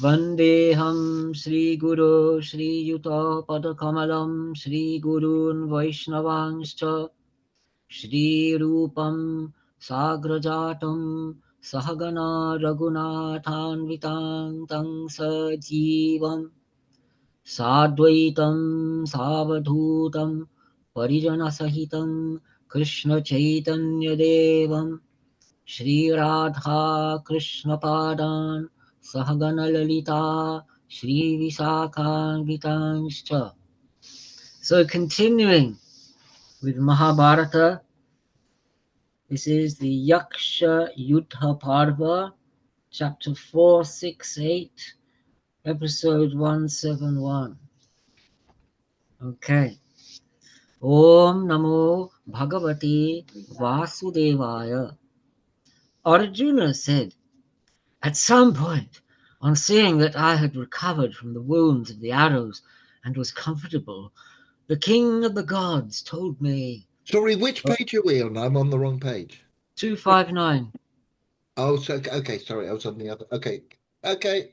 Vandeham Sri Guru Sri Yuta Padakamalam Sri Gurun Vaishnavangscha Shri Rupam Sagrajatam Sahagana Raghunathanvitam Tang Sajivam Sadvaitam Savadhutam Parijana Sahitam Krishna Chaitanya Devam Shri Radha Krishna Padan Sahagana Lalita Shri Visakhanvitanscha. So continuing with Mahabharata, this is the Yaksha Yuddha Parva, chapter 468, episode 171. Okay. Om Namo Bhagavate Vasudevaya. Arjuna said, at some point, on seeing that I had recovered from the wounds of the arrows and was comfortable, the king of the gods told me. Sorry, which page are we on? I'm on the wrong page. 259. Oh, so okay. Sorry, I was on the other. Okay. Okay.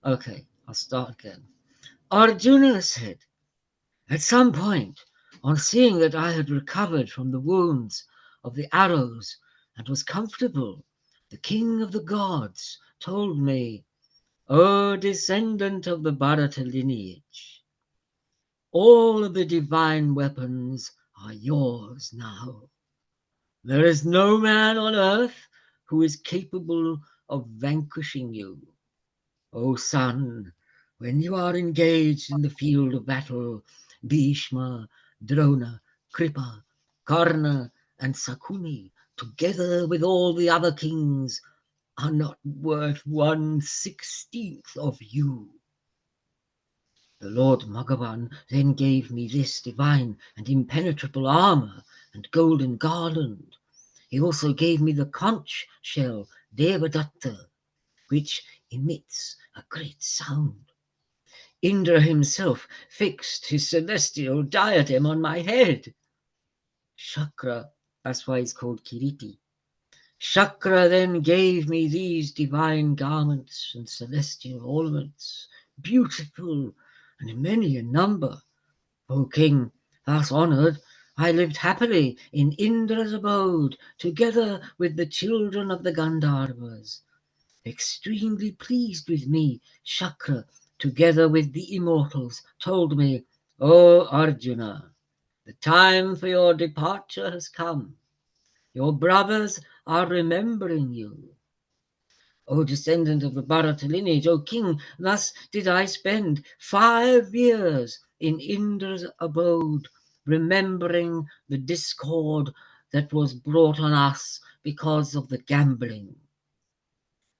Okay, I'll start again. Arjuna said, at some point, on seeing that I had recovered from the wounds of the arrows and was comfortable, the king of the gods told me, O descendant of the Bharata lineage, all of the divine weapons are yours now. There is no man on earth who is capable of vanquishing you. O son, when you are engaged in the field of battle, Bhishma, Drona, Kripa, Karna, and Sakuni, together with all the other kings, are not worth 1/16 of you. The Lord Bhagavan then gave me this divine and impenetrable armor and golden garland. He also gave me the conch shell Devadatta, which emits a great sound. Indra himself fixed his celestial diadem on my head. Shakra, that's why he's called Kiriti. Shakra then gave me these divine garments and celestial ornaments, beautiful and many in number. O king, thus honoured, I lived happily in Indra's abode, together with the children of the Gandharvas. Extremely pleased with me, Shakra, together with the immortals, told me, O Arjuna, the time for your departure has come. Your brothers are remembering you. O descendant of the Bharata lineage, O king, thus did I spend 5 years in Indra's abode, remembering the discord that was brought on us because of the gambling.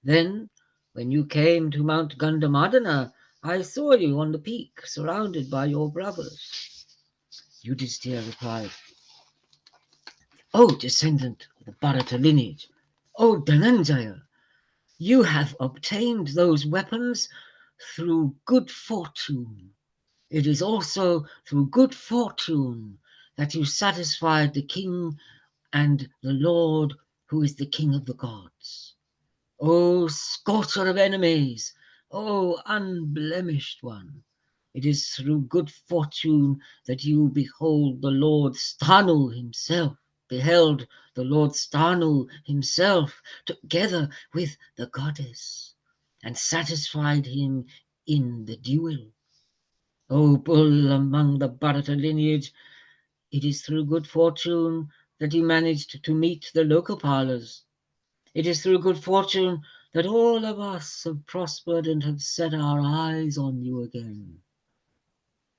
Then, when you came to Mount Gandamadana, I saw you on the peak, surrounded by your brothers. Yudhishthira replied, O descendant of the Bharata lineage, O Dhananjaya, you have obtained those weapons through good fortune. It is also through good fortune that you satisfied the king and the Lord, who is the king of the gods. O scorcher of enemies, O unblemished one, it is through good fortune that you beheld the Lord Stanu himself, together with the goddess, and satisfied him in the duel. O bull among the Bharata lineage, it is through good fortune that you managed to meet the Lokapalas. It is through good fortune that all of us have prospered and have set our eyes on you again.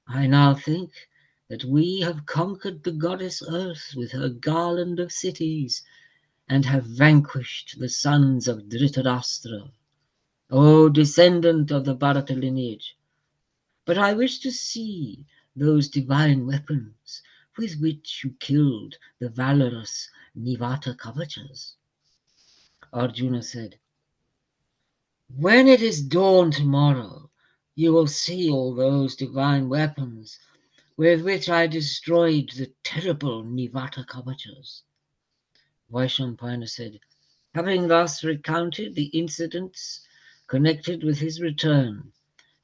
I now think that we have conquered the goddess Earth with her garland of cities, and have vanquished the sons of Dhritarashtra, O descendant of the Bharata lineage. But I wish to see those divine weapons with which you killed the valorous Nivata Kavachas. Arjuna said, when it is dawn tomorrow, you will see all those divine weapons with which I destroyed the terrible Nivata Kavachas. Vaishampayana said, having thus recounted the incidents connected with his return.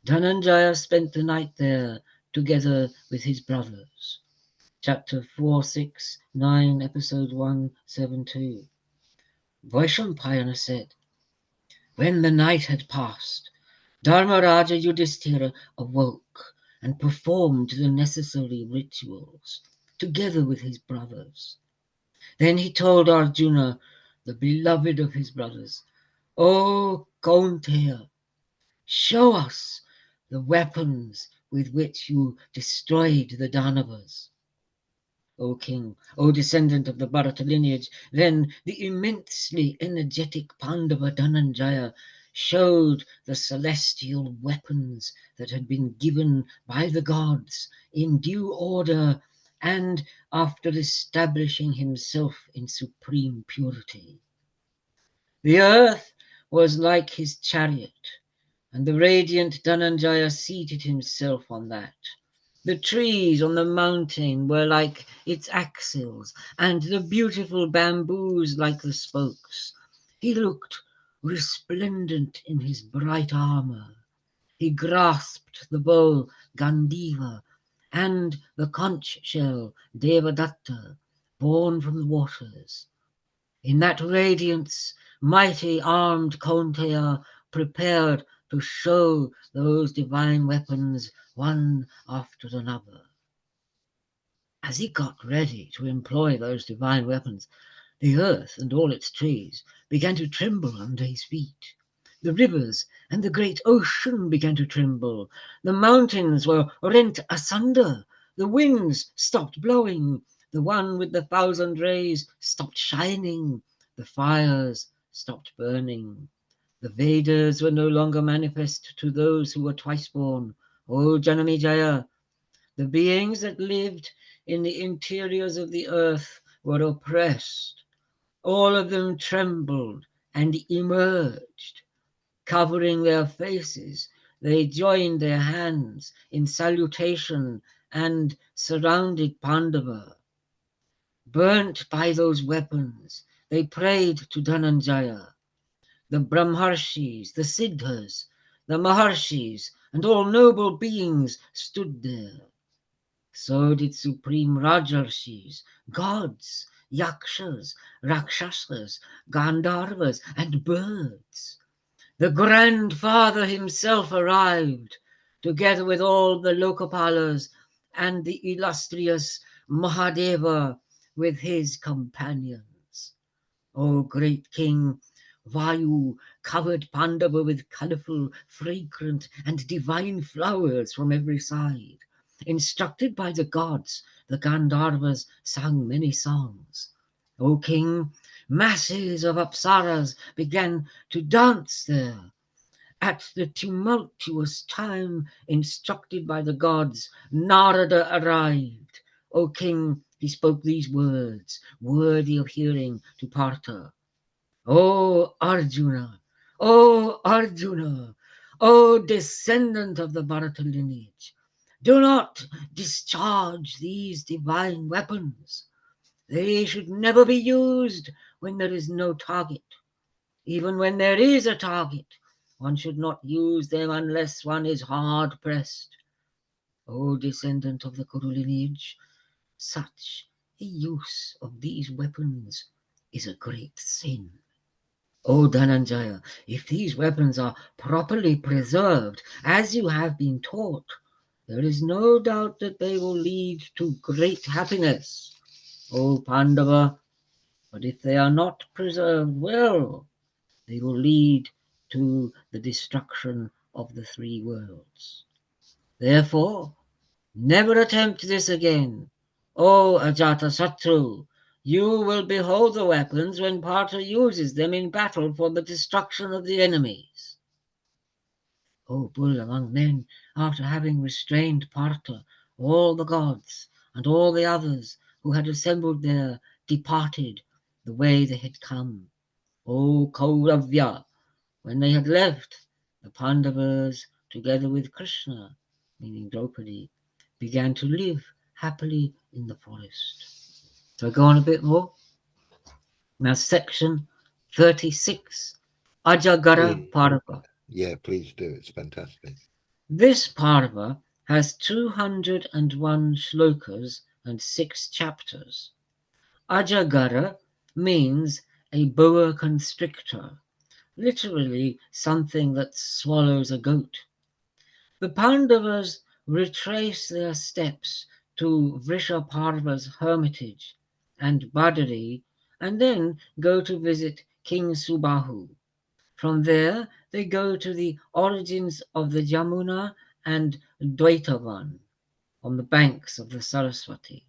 Dhananjaya spent the night there together with his brothers. Chapter 469, Episode 172. Vaishampayana said, when the night had passed, Dharmaraja Yudhishthira awoke and performed the necessary rituals together with his brothers. Then he told Arjuna, the beloved of his brothers, O Kaunteya, show us the weapons with which you destroyed the Danavas. O king, O descendant of the Bharata lineage, then the immensely energetic Pandava Dhananjaya showed the celestial weapons that had been given by the gods in due order and after establishing himself in supreme purity. The earth was like his chariot, and the radiant Dhananjaya seated himself on that. The trees on the mountain were like its axles, and the beautiful bamboos like the spokes. He looked resplendent in his bright armor. He grasped the bow Gandiva and the conch shell Devadatta, born from the waters. In that radiance, mighty armed Kaunteya prepared to show those divine weapons one after another. As he got ready to employ those divine weapons, the earth and all its trees began to tremble under his feet. The rivers and the great ocean began to tremble. The mountains were rent asunder. The winds stopped blowing. The one with the thousand rays stopped shining. The fires stopped burning. The Vedas were no longer manifest to those who were twice born. O Janamejaya, the beings that lived in the interiors of the earth were oppressed. All of them trembled and emerged. Covering their faces, they joined their hands in salutation and surrounded Pandava. Burnt by those weapons, they prayed to Dhananjaya. The Brahmarshis, the Siddhas, the Maharshis, and all noble beings stood there. So did supreme Rajarshis, gods, Yakshas, Rakshasas, Gandharvas, and birds. The grandfather himself arrived, together with all the Lokapalas and the illustrious Mahadeva with his companions. O great king, Vayu covered Pandava with colourful, fragrant, and divine flowers from every side. Instructed by the gods, the Gandharvas sang many songs. O king, masses of apsaras began to dance there. At the tumultuous time instructed by the gods, Narada arrived. O king, he spoke these words, worthy of hearing, to Partha. O Arjuna, O Arjuna, O descendant of the Bharata lineage, do not discharge these divine weapons. They should never be used when there is no target. Even when there is a target, one should not use them unless one is hard pressed. O descendant of the Kuru lineage, such a use of these weapons is a great sin. O Dhananjaya, if these weapons are properly preserved, as you have been taught, there is no doubt that they will lead to great happiness. O Pandava, but if they are not preserved well, they will lead to the destruction of the three worlds. Therefore, never attempt this again. O Ajatasattu, you will behold the weapons when Partha uses them in battle for the destruction of the enemies. O bull among men, after having restrained Partha, all the gods and all the others who had assembled there departed the way they had come. O Kauravya, when they had left, the Pandavas, together with Krishna, meaning Draupadi, began to live happily in the forest. So I go on a bit more. Now, section 36, Ajagara Please. Parva. Yeah, please do. It's fantastic. This parva has 201 shlokas and 6 chapters. Ajagara means a boa constrictor, literally something that swallows a goat. The Pandavas retrace their steps to Vrishaparva's hermitage and Badari, and then go to visit King Subahu. From there, they go to the origins of the Jamuna and Dwaitavan on the banks of the Saraswati.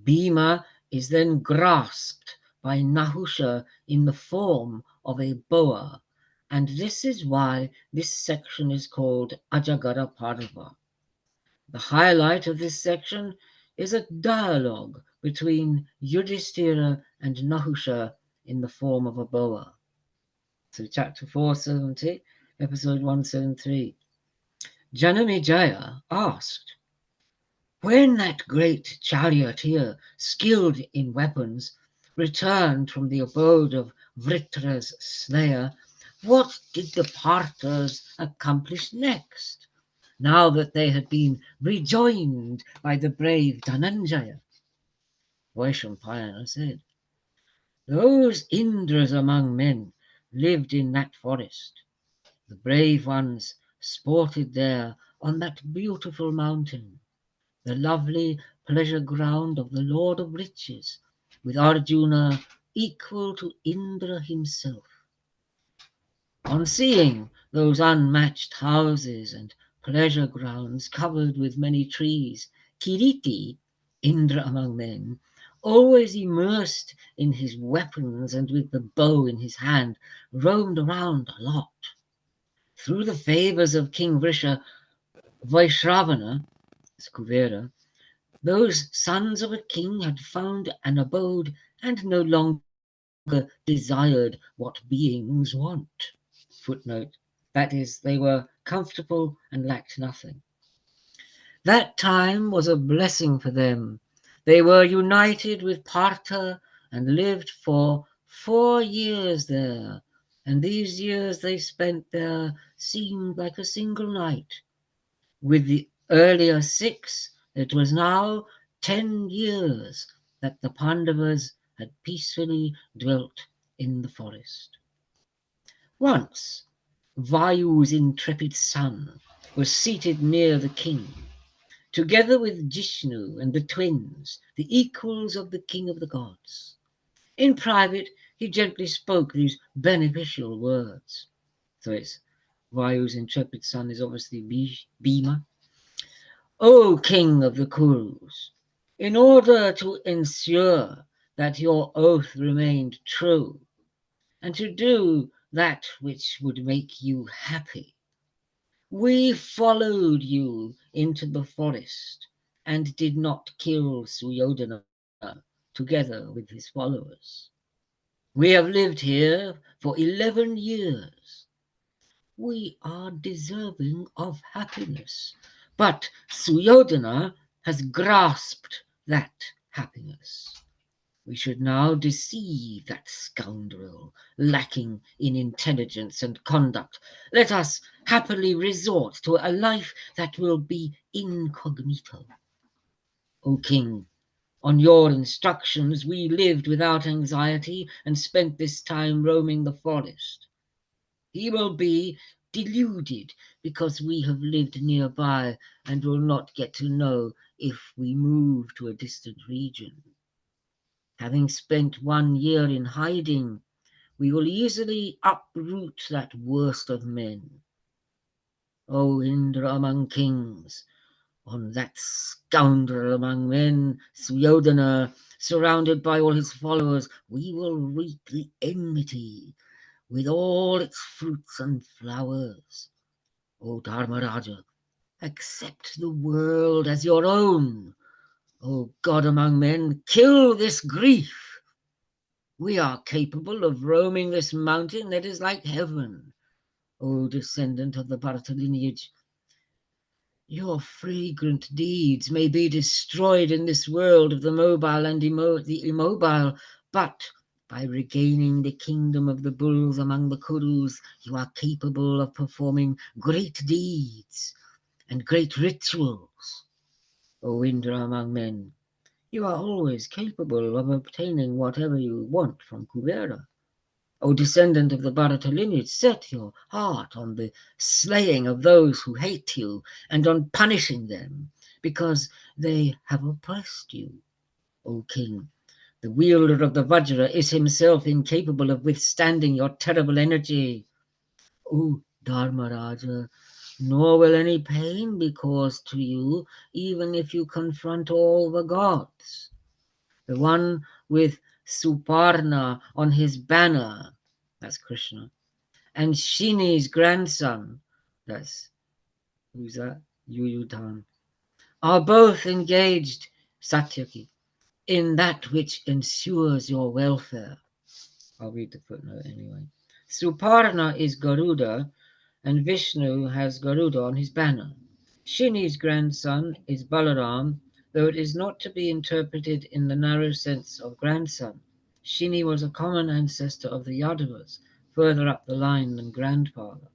Bhima is then grasped by Nahusha in the form of a boa, and this is why this section is called Ajagara Parva. The highlight of this section is a dialogue between Yudhishthira and Nahusha in the form of a boa. So, chapter 470, episode 173. Janamejaya asked, when that great charioteer, skilled in weapons, returned from the abode of Vritra's slayer, what did the Parthas accomplish next, now that they had been rejoined by the brave Dhananjaya? Vaishampayana said, those Indras among men lived in that forest. The brave ones sported there on that beautiful mountain, the lovely pleasure ground of the Lord of Riches, with Arjuna equal to Indra himself. On seeing those unmatched houses and pleasure grounds covered with many trees, Kiriti, Indra among men, always immersed in his weapons and with the bow in his hand, roamed around a lot. Through the favors of King Vrisha, Vaishravana, Kuvera, those sons of a king had found an abode and no longer desired what beings want. Footnote. That is, they were comfortable and lacked nothing. That time was a blessing for them. They were united with Partha and lived for 4 years there, and these years they spent there seemed like a single night. With the earlier 6, it was now 10 years that the Pandavas had peacefully dwelt in the forest. Once, Vayu's intrepid son was seated near the king, together with Jishnu and the twins, the equals of the king of the gods. In private, he gently spoke these beneficial words. So it's Vayu's intrepid son is obviously Bhima. O king of the Kurus, in order to ensure that your oath remained true, and to do that which would make you happy, we followed you into the forest and did not kill Suyodhana together with his followers. We have lived here for 11 years. We are deserving of happiness, but Suyodhana has grasped that happiness. We should now deceive that scoundrel, lacking in intelligence and conduct. Let us happily resort to a life that will be incognito. O king, on your instructions we lived without anxiety and spent this time roaming the forest. He will be deluded because we have lived nearby and will not get to know if we move to a distant region. Having spent 1 year in hiding, we will easily uproot that worst of men. O Indra among kings, on that scoundrel among men, Suryodhana, surrounded by all his followers, we will reap the enmity with all its fruits and flowers. O Dharmaraja, accept the world as your own. O God among men, kill this grief. We are capable of roaming this mountain that is like heaven. O descendant of the Bharata lineage, your fragrant deeds may be destroyed in this world of the mobile and the immobile, but By regaining the kingdom of the bulls among the Kurus, you are capable of performing great deeds and great rituals. O Indra among men, you are always capable of obtaining whatever you want from Kubera. O descendant of the Bharata lineage, set your heart on the slaying of those who hate you and on punishing them because they have oppressed you. O king, the wielder of the Vajra is himself incapable of withstanding your terrible energy. O Dharmaraja, nor will any pain be caused to you, even if you confront all the gods. The one with Suparna on his banner, that's Krishna, and Shini's grandson, that's, who's that? Yuyudhan, are both engaged, Satyaki, in that which ensures your welfare. I'll read the footnote anyway. Suparna is Garuda, and Vishnu has Garuda on his banner. Shini's grandson is Balaram, though it is not to be interpreted in the narrow sense of grandson. Shini was a common ancestor of the Yadavas, further up the line than grandfather.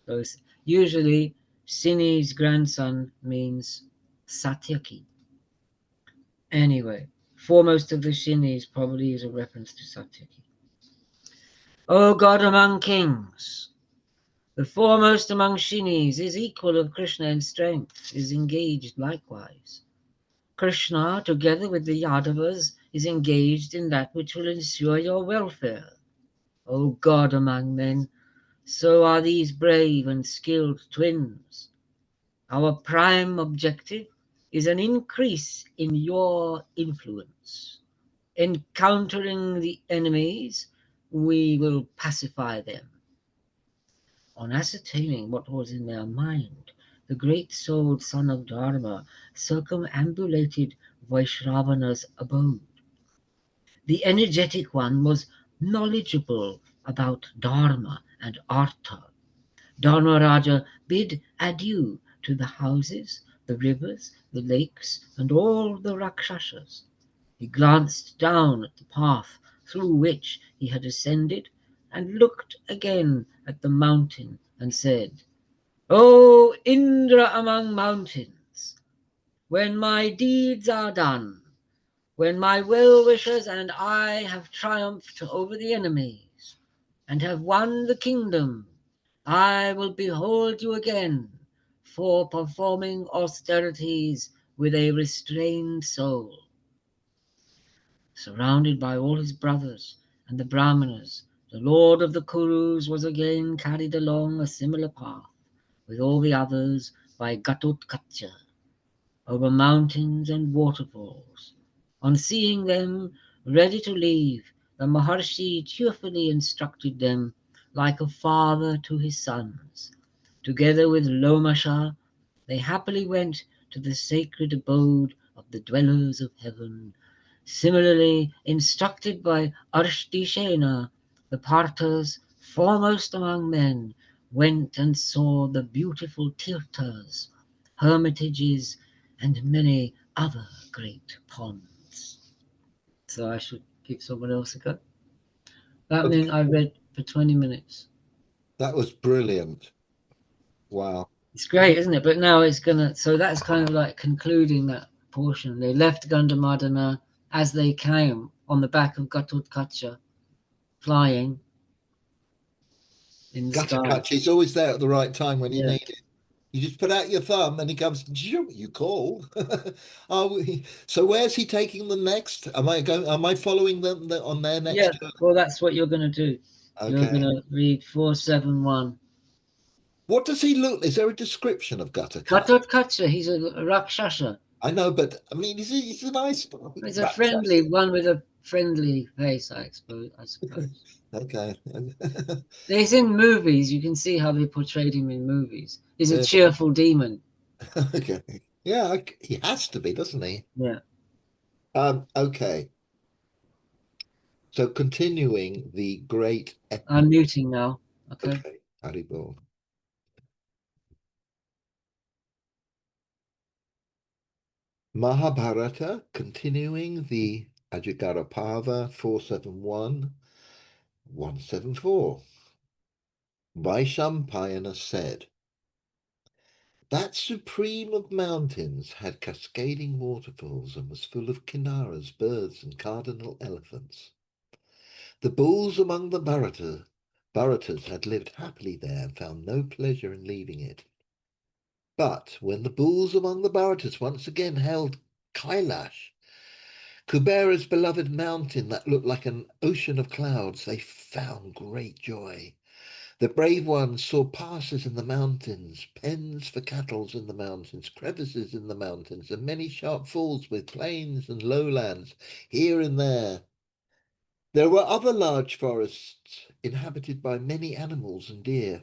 So usually, Shini's grandson means Satyaki. Anyway, foremost of the Shinis probably is a reference to Satyaki. O God among kings, the foremost among Shinis is equal of Krishna in strength, is engaged likewise. Krishna, together with the Yadavas, is engaged in that which will ensure your welfare. O God among men, so are these brave and skilled twins. Our prime objective is an increase in your influence. Encountering the enemies, we will pacify them. On ascertaining what was in their mind, the great-souled son of Dharma circumambulated Vaishravana's abode. The energetic one was knowledgeable about Dharma and Artha. Dharmaraja bid adieu to the houses, the rivers, the lakes, and all the Rakshasas. He glanced down at the path through which he had ascended and looked again at the mountain and said, O Indra among mountains, when my deeds are done, when my well-wishers and I have triumphed over the enemies and have won the kingdom, I will behold you again for performing austerities with a restrained soul. Surrounded by all his brothers and the Brahmanas, the lord of the Kurus was again carried along a similar path with all the others by Gatotkacha, over mountains and waterfalls. On seeing them ready to leave, the Maharshi cheerfully instructed them like a father to his sons. Together with Lomasha, they happily went to the sacred abode of the dwellers of heaven. Similarly, instructed by Arshtishena, the Parthas, foremost among men, went and saw the beautiful tirthas, hermitages, and many other great ponds. So I should give someone else a go. That Okay, meant I read for 20 minutes. that was brilliant. Wow. It's great, isn't it? But now it's gonna, so that's kind of like concluding that portion. They left Gandhamadana as they came on the back of Gatotkacha, flying in the Gutter sky. catch, he's always there at the right time when you Yeah. need it. You just put out your thumb and he comes, you call. So where's he taking them next? Am I following them on their Yeah. next journey? Well, that's what you're gonna do. You're Okay. gonna read 471. What does he look? Is there a description of Gutter Cat? Gatotkacha, he's a Rakshasa. I know, but I mean, he's a nice He's a Rakshasa. friendly one with a friendly face, I suppose. Okay. He's in movies. You can see how they portrayed him in movies. He's a Yeah. cheerful demon. Okay. Yeah, he has to be, doesn't he? Yeah. Okay. So continuing the great epic. I'm muting now. Okay. Okay, Haribol. Mahabharata, continuing the Ajagarapava 471 174. Vaishampayana said, that supreme of mountains had cascading waterfalls and was full of kinnaras, birds, and cardinal elephants. The bulls among the Bharatas had lived happily there and found no pleasure in leaving it. But when the bulls among the Bharatas once again held Kailash, Kubera's beloved mountain that looked like an ocean of clouds, they found great joy. The brave ones saw passes in the mountains, pens for cattle in the mountains, crevices in the mountains, and many sharp falls with plains and lowlands here and there. There were other large forests inhabited by many animals and deer.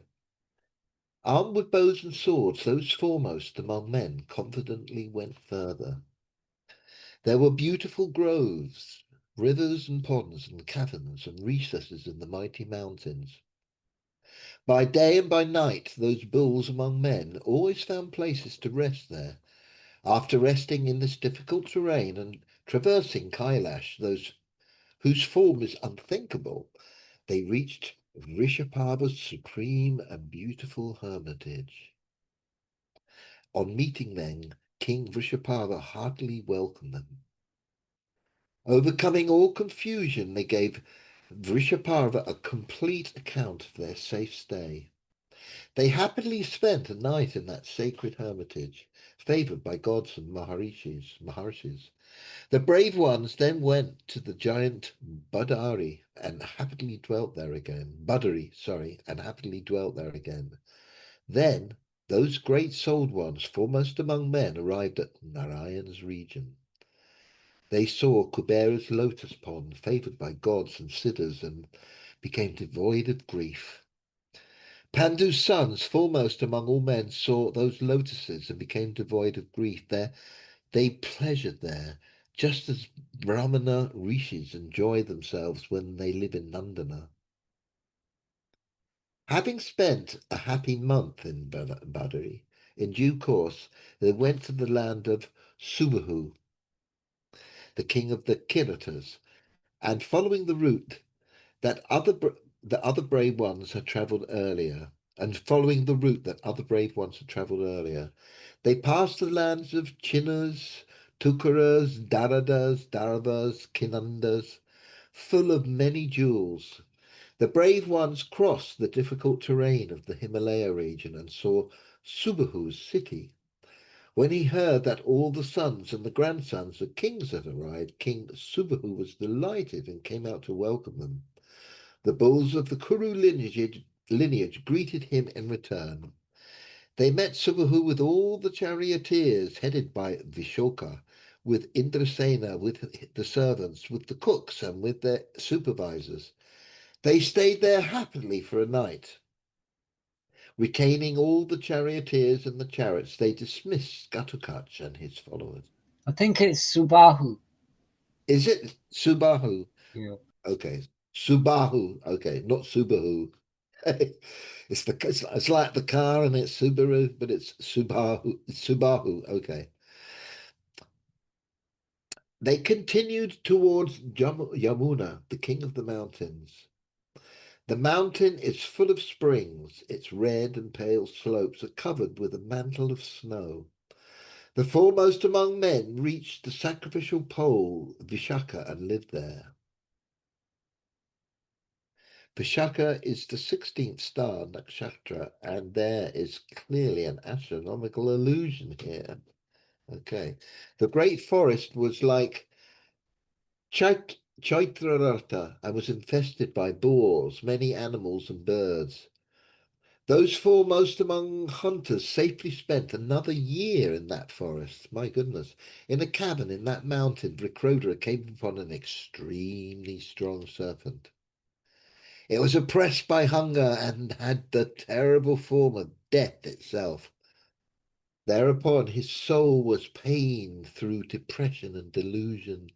Armed with bows and swords, those foremost among men confidently went further. There were beautiful groves, rivers and ponds and caverns and recesses in the mighty mountains. By day and by night, those bulls among men always found places to rest there. After resting in this difficult terrain and traversing Kailash, those whose form is unthinkable, they reached Vrishapava's supreme and beautiful hermitage. On meeting them, King Vrishapava heartily welcomed them. Overcoming all confusion, they gave Vrishapava a complete account of their safe stay. They happily spent a night in that sacred hermitage, favored by gods and maharshis. The brave ones then went to the giant Budari and happily dwelt there again. Budari, sorry, and happily dwelt there again. Then those great souled ones, foremost among men, arrived at Narayan's region. They saw Kubera's lotus pond, favored by gods and siddhas, and became devoid of grief. Pandu's sons, foremost among all men, saw those lotuses and became devoid of grief. They pleasured there, just as Brahmana rishis enjoy themselves when they live in Nandana. Having spent a happy month in Badari, in due course they went to the land of Subahu, the king of the Kiratas, and following the route that the other brave ones had travelled earlier, they passed the lands of Chinnas, Tukaras, Daradas, Daravas, Kinandas, full of many jewels. The brave ones crossed the difficult terrain of the Himalaya region and saw Subahu's city. When he heard that all the sons and the grandsons of kings had arrived, King Subahu was delighted and came out to welcome them. The bulls of the Kuru lineage greeted him in return. They met Subahu with all the charioteers headed by Vishoka, with Indrasena, with the servants, with the cooks, and with their supervisors. They stayed there happily for a night. Retaining all the charioteers and the chariots, they dismissed Gatukach and his followers. I think it's Subahu. Is it Subahu? Yeah. Okay. Subahu. Okay, not Subahu. It's like the car and it's Subaru, but it's Subahu. Subahu. Okay. They continued towards Yamuna, the king of the mountains. The mountain is full of springs. Its red and pale slopes are covered with a mantle of snow. The foremost among men reached the sacrificial pole, Vishaka, and lived there. Vishaka is the 16th star nakshatra, and there is clearly an astronomical illusion here. Okay. The great forest was like Chaitrarata and was infested by boars, many animals and birds. Those foremost among hunters safely spent another year in that forest. My goodness. In a cabin in that mountain, Vrikrodara came upon an extremely strong serpent. It was oppressed by hunger and had the terrible form of death itself. Thereupon his soul was pained through depression and delusion.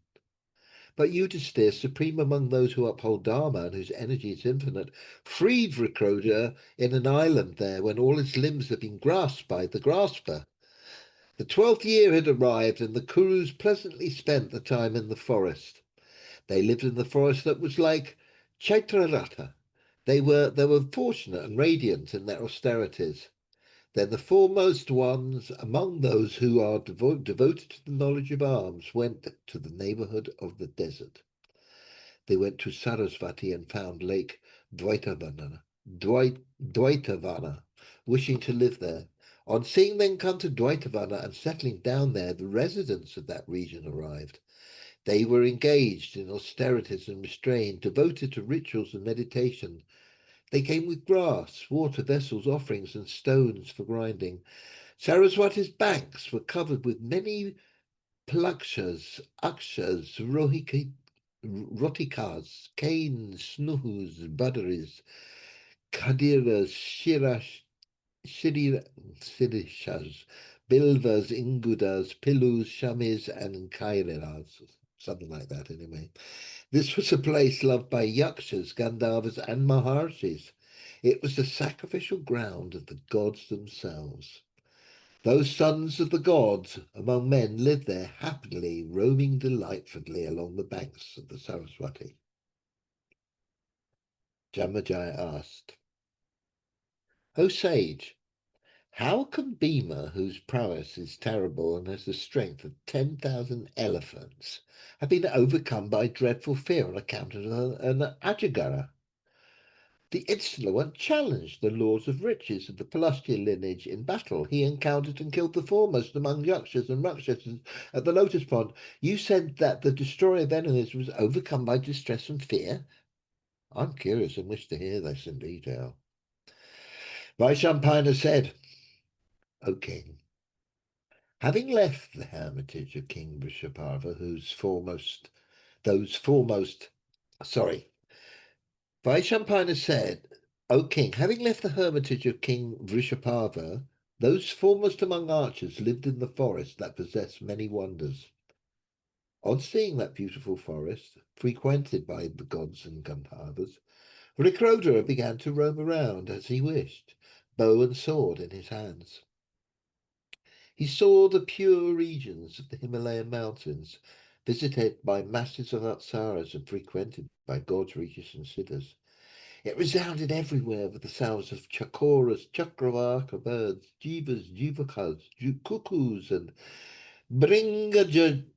But Yudhisthira, supreme among those who uphold Dharma and whose energy is infinite, freed Vrikrodara in an island there when all his limbs had been grasped by the grasper. The 12th year had arrived, and the Kurus pleasantly spent the time in the forest. They lived in the forest that was like Chaitrarata. They were fortunate and radiant in their austerities. Then the foremost ones among those who are devoted to the knowledge of arms went to the neighborhood of the desert. They went to Sarasvati and found Lake Dwaitavana, wishing to live there. On seeing them come to Dwaitavana and settling down there, the residents of that region arrived. They were engaged in austerities and restraint, devoted to rituals and meditation. They came with grass, water vessels, offerings, and stones for grinding. Saraswati's banks were covered with many plakshas, akshas, rotikas, canes, snuhus, badaris, kadiras, shirishas, bilvas, ingudas, pilus, shamis, and kairas. Something like that, anyway. This was a place loved by yakshas, gandharvas, and maharshis. It was the sacrificial ground of the gods themselves. Those sons of the gods among men lived there happily, roaming delightfully along the banks of the Saraswati. Jamajaya asked, O sage, how can Bhima, whose prowess is terrible and has the strength of 10,000 elephants, have been overcome by dreadful fear on account of an Ajagara? The insular one challenged the laws of riches of the Pelasgian lineage in battle. He encountered and killed the foremost among Yakshas and Rakshasas at the Lotus Pond. You said that the destroyer of enemies was overcome by distress and fear? I'm curious and wish to hear this in detail. Vaishampana said, O king, having left the hermitage of King Vrishabhava, sorry, Vaishampana said, O king, having left the hermitage of King Vrishabhava, those foremost among archers lived in the forest that possessed many wonders. On seeing that beautiful forest, frequented by the gods and Gandharvas, Vrikrodara began to roam around as he wished, bow and sword in his hands. He saw the pure regions of the Himalayan mountains, visited by masses of apsaras and frequented by gods, rishis, and siddhas. It resounded everywhere with the sounds of chakoras, chakravaka birds, jivas, jivakas, cuckoos, and bringarajas.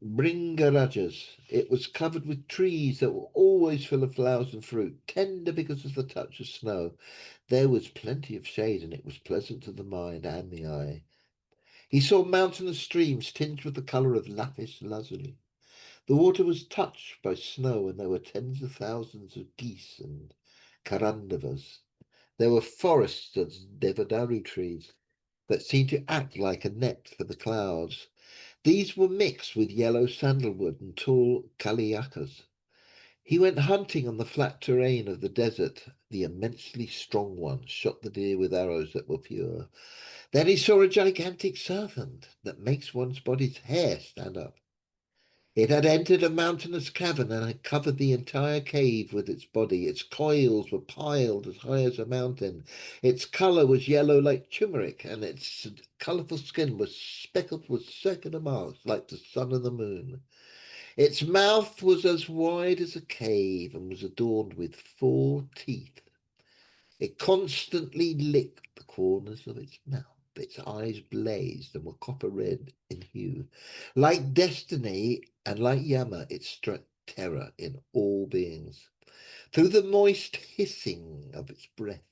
It was covered with trees that were always full of flowers and fruit, tender because of the touch of snow. There was plenty of shade, and it was pleasant to the mind and the eye. He saw mountainous streams tinged with the colour of lapis lazuli. The water was touched by snow, and there were tens of thousands of geese and karandavas. There were forests of devodari trees that seemed to act like a net for the clouds. These were mixed with yellow sandalwood and tall kaliyakas. He went hunting on the flat terrain of the desert. The immensely strong one shot the deer with arrows that were pure. Then he saw a gigantic serpent that makes one's body's hair stand up. It had entered a mountainous cavern and had covered the entire cave with its body. Its coils were piled as high as a mountain. Its colour was yellow like turmeric, and its colourful skin was speckled with circular marks like the sun and the moon. Its mouth was as wide as a cave and was adorned with 4 teeth. It constantly licked the corners of its mouth. Its eyes blazed and were copper red in hue. Like destiny and like Yama, it struck terror in all beings. Through the moist hissing of its breath,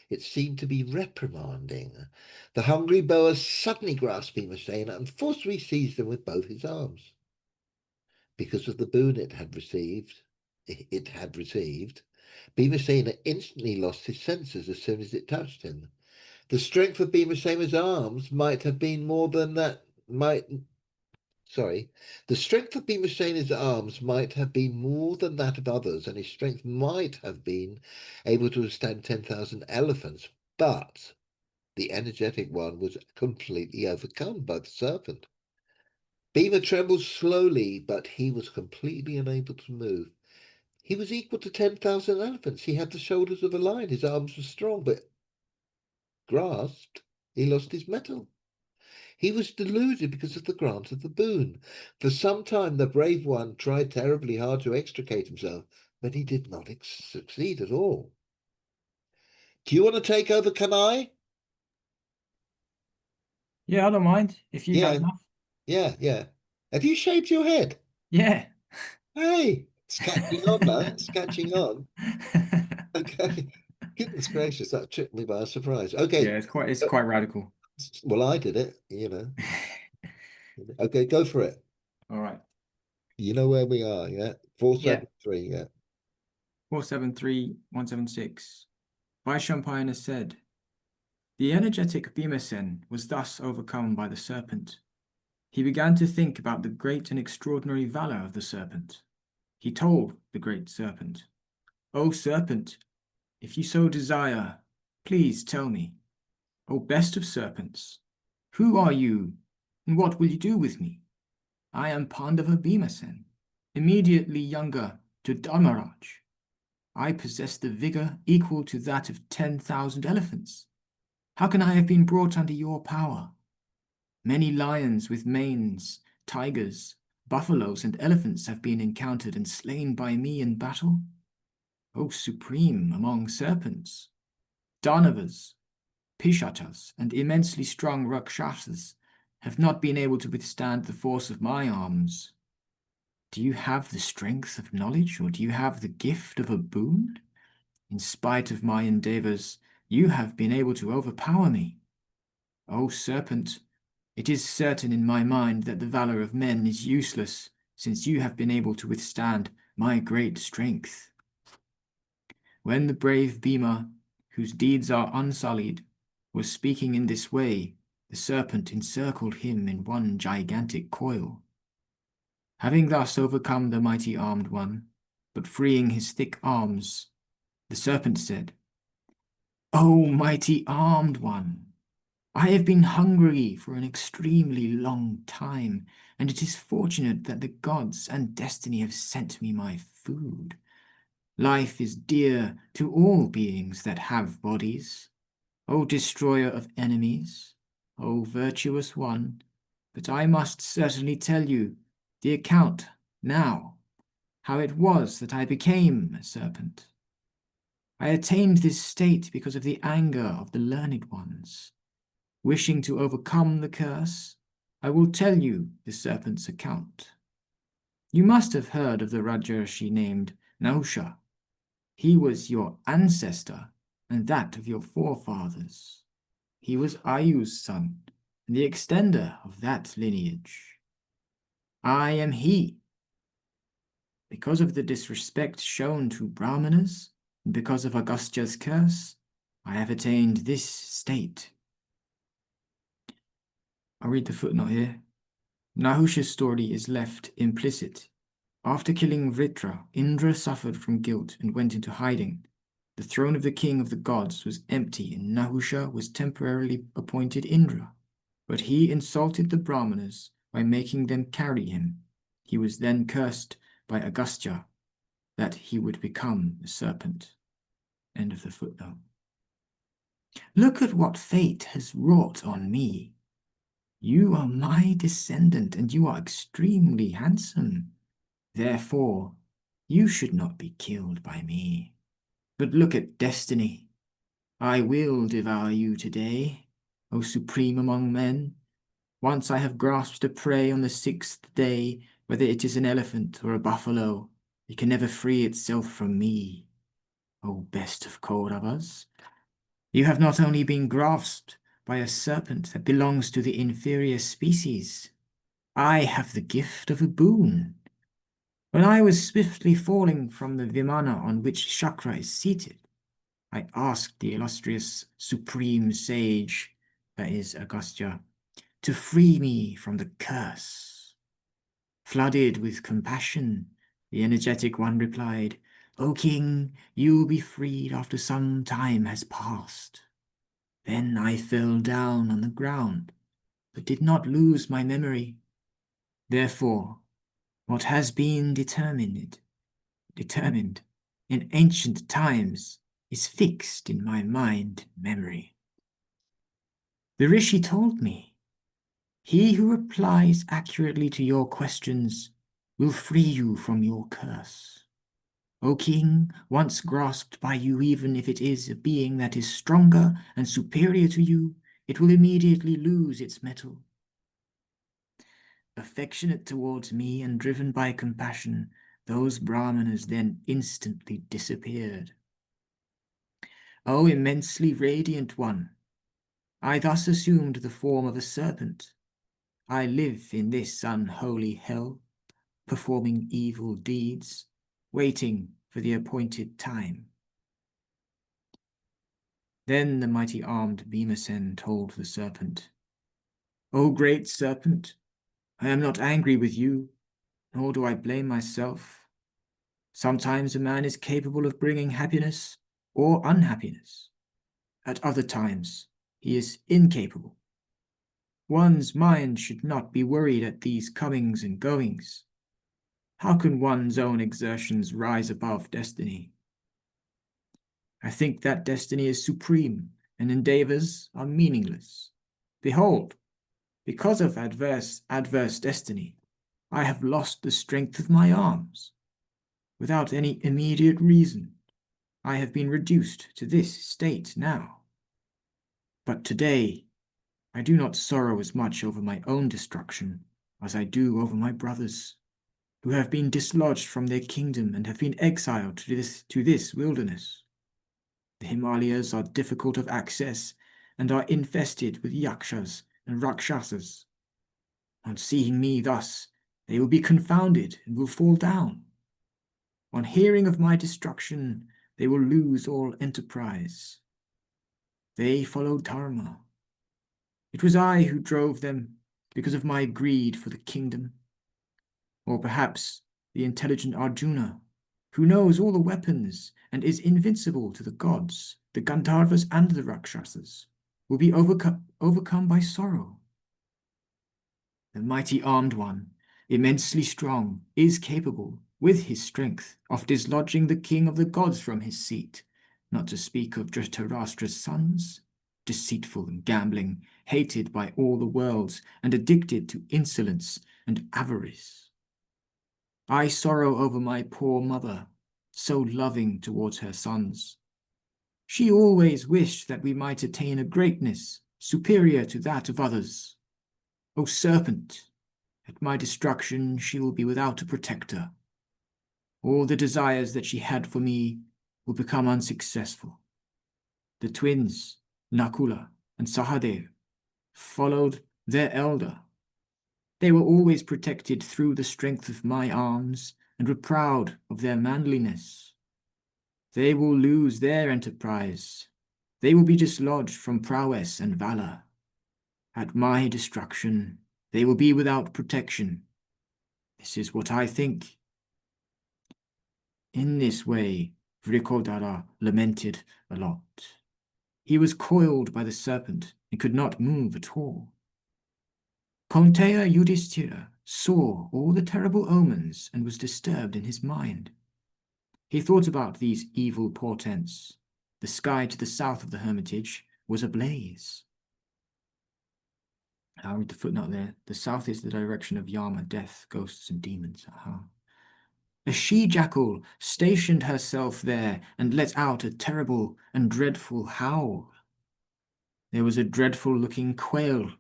it seemed to be reprimanding. The hungry boa suddenly grasped Bhimasena and forcibly seized him with both his arms. Because of the boon it had received, Bhimasena instantly lost his senses as soon as it touched him. The strength of Bhimasena's arms might have been more than that might sorry. The strength of Bhimasena's arms might have been more than that of others, and his strength might have been able to withstand 10,000 elephants, but the energetic one was completely overcome by the serpent. Bhima trembled slowly, but he was completely unable to move. He was equal to 10,000 elephants. He had the shoulders of a lion. His arms were strong, but grasped, he lost his mettle. He was deluded because of the grant of the boon. For some time the brave one tried terribly hard to extricate himself, but he did not succeed at all. Do you want to take over, can I? Yeah, I don't mind if you've had Yeah, enough. yeah. Have you shaved your head? Yeah. Hey, it's catching on now. It's catching on. Okay. Goodness gracious, that took me by surprise. Yeah, Okay. it's uh, quite radical. Well, I did it. Okay, go for it. All right. You know where we are, yeah? Yeah. 473, yeah. 473176. Vaishampayana said, the energetic Bhimesen was thus overcome by the serpent. He began to think about the great and extraordinary valor of the serpent. He told the great serpent, O serpent, if you so desire, please tell me, O best of serpents, who are you and what will you do with me? I am Pandava Bhimasen, immediately younger to Dharmaraj. I possess the vigor equal to that of 10,000 elephants. How can I have been brought under your power? Many lions with manes, tigers, buffaloes, and elephants have been encountered and slain by me in battle. O supreme among serpents, Danavas, Pishatas, and immensely strong Rakshasas have not been able to withstand the force of my arms. Do you have the strength of knowledge, or do you have the gift of a boon? In spite of my endeavors, you have been able to overpower me. O serpent, it is certain in my mind that the valor of men is useless, since you have been able to withstand my great strength. When the brave Bhima, whose deeds are unsullied, was speaking in this way, the serpent encircled him in one gigantic coil. Having thus overcome the mighty armed one, but freeing his thick arms, the serpent said, O mighty armed one, I have been hungry for an extremely long time, and it is fortunate that the gods and destiny have sent me my food. Life is dear to all beings that have bodies. O destroyer of enemies, O virtuous one, but I must certainly tell you the account now, how it was that I became a serpent. I attained this state because of the anger of the learned ones. Wishing to overcome the curse, I will tell you the serpent's account. You must have heard of the Rajarshi named Nahusha. He was your ancestor and that of your forefathers. He was Ayu's son and the extender of that lineage. I am he. Because of the disrespect shown to Brahmanas, and because of Agastya's curse, I have attained this state. I'll read the footnote here. Nahusha's story is left implicit. After killing Vritra, Indra suffered from guilt and went into hiding. The throne of the king of the gods was empty, and Nahusha was temporarily appointed Indra. But he insulted the Brahmanas by making them carry him. He was then cursed by Agastya that he would become a serpent. End of the footnote. Look at what fate has wrought on me. You are my descendant, and you are extremely handsome. Therefore, you should not be killed by me. But look at destiny. I will devour you today, O supreme among men. Once I have grasped a prey on the 6th day, whether it is an elephant or a buffalo, it can never free itself from me. O best of Kauravas, you have not only been grasped by a serpent that belongs to the inferior species, I have the gift of a boon. When I was swiftly falling from the Vimana on which Shakra is seated, I asked the illustrious supreme sage, that is Agastya, to free me from the curse. Flooded with compassion, the energetic one replied, O king, you will be freed after some time has passed. Then I fell down on the ground, but did not lose my memory. Therefore, what has been determined in ancient times is fixed in my mind and memory. The Rishi told me, He who replies accurately to your questions will free you from your curse. O king, once grasped by you, even if it is a being that is stronger and superior to you, it will immediately lose its mettle. Affectionate towards me and driven by compassion, those Brahmanas then instantly disappeared. O immensely radiant one, I thus assumed the form of a serpent. I live in this unholy hell, performing evil deeds, waiting for the appointed time. Then the mighty armed Bhimesen told the serpent, O great serpent, I am not angry with you, nor do I blame myself. Sometimes a man is capable of bringing happiness or unhappiness. At other times, he is incapable. One's mind should not be worried at these comings and goings. How can one's own exertions rise above destiny? I think that destiny is supreme and endeavors are meaningless. Behold, because of adverse destiny, I have lost the strength of my arms. Without any immediate reason, I have been reduced to this state now. But today, I do not sorrow as much over my own destruction as I do over my brothers, who have been dislodged from their kingdom and have been exiled to this wilderness. The Himalayas are difficult of access and are infested with yakshas and rakshasas. On seeing me thus, they will be confounded and will fall down. On hearing of my destruction, they will lose all enterprise. They followed Dharma. It was I who drove them because of my greed for the kingdom. Or perhaps the intelligent Arjuna, who knows all the weapons and is invincible to the gods, the Gandharvas and the Rakshasas, will be overcome by sorrow. The mighty armed one, immensely strong, is capable, with his strength, of dislodging the king of the gods from his seat, not to speak of Dhritarashtra's sons, deceitful and gambling, hated by all the worlds, and addicted to insolence and avarice. I sorrow over my poor mother, so loving towards her sons. She always wished that we might attain a greatness superior to that of others. O serpent, at my destruction she will be without a protector. All the desires that she had for me will become unsuccessful. The twins, Nakula and Sahadev, followed their elder. They were always protected through the strength of my arms and were proud of their manliness. They will lose their enterprise. They will be dislodged from prowess and valor. At my destruction, they will be without protection. This is what I think. In this way, Vrikodara lamented a lot. He was coiled by the serpent and could not move at all. Kaunteya Yudhishthira saw all the terrible omens and was disturbed in his mind. He thought about these evil portents. The sky to the south of the hermitage was ablaze. I'll read the footnote there. The south is the direction of Yama, death, ghosts, and demons. A she-jackal stationed herself there and let out a terrible and dreadful howl. There was a dreadful-looking quail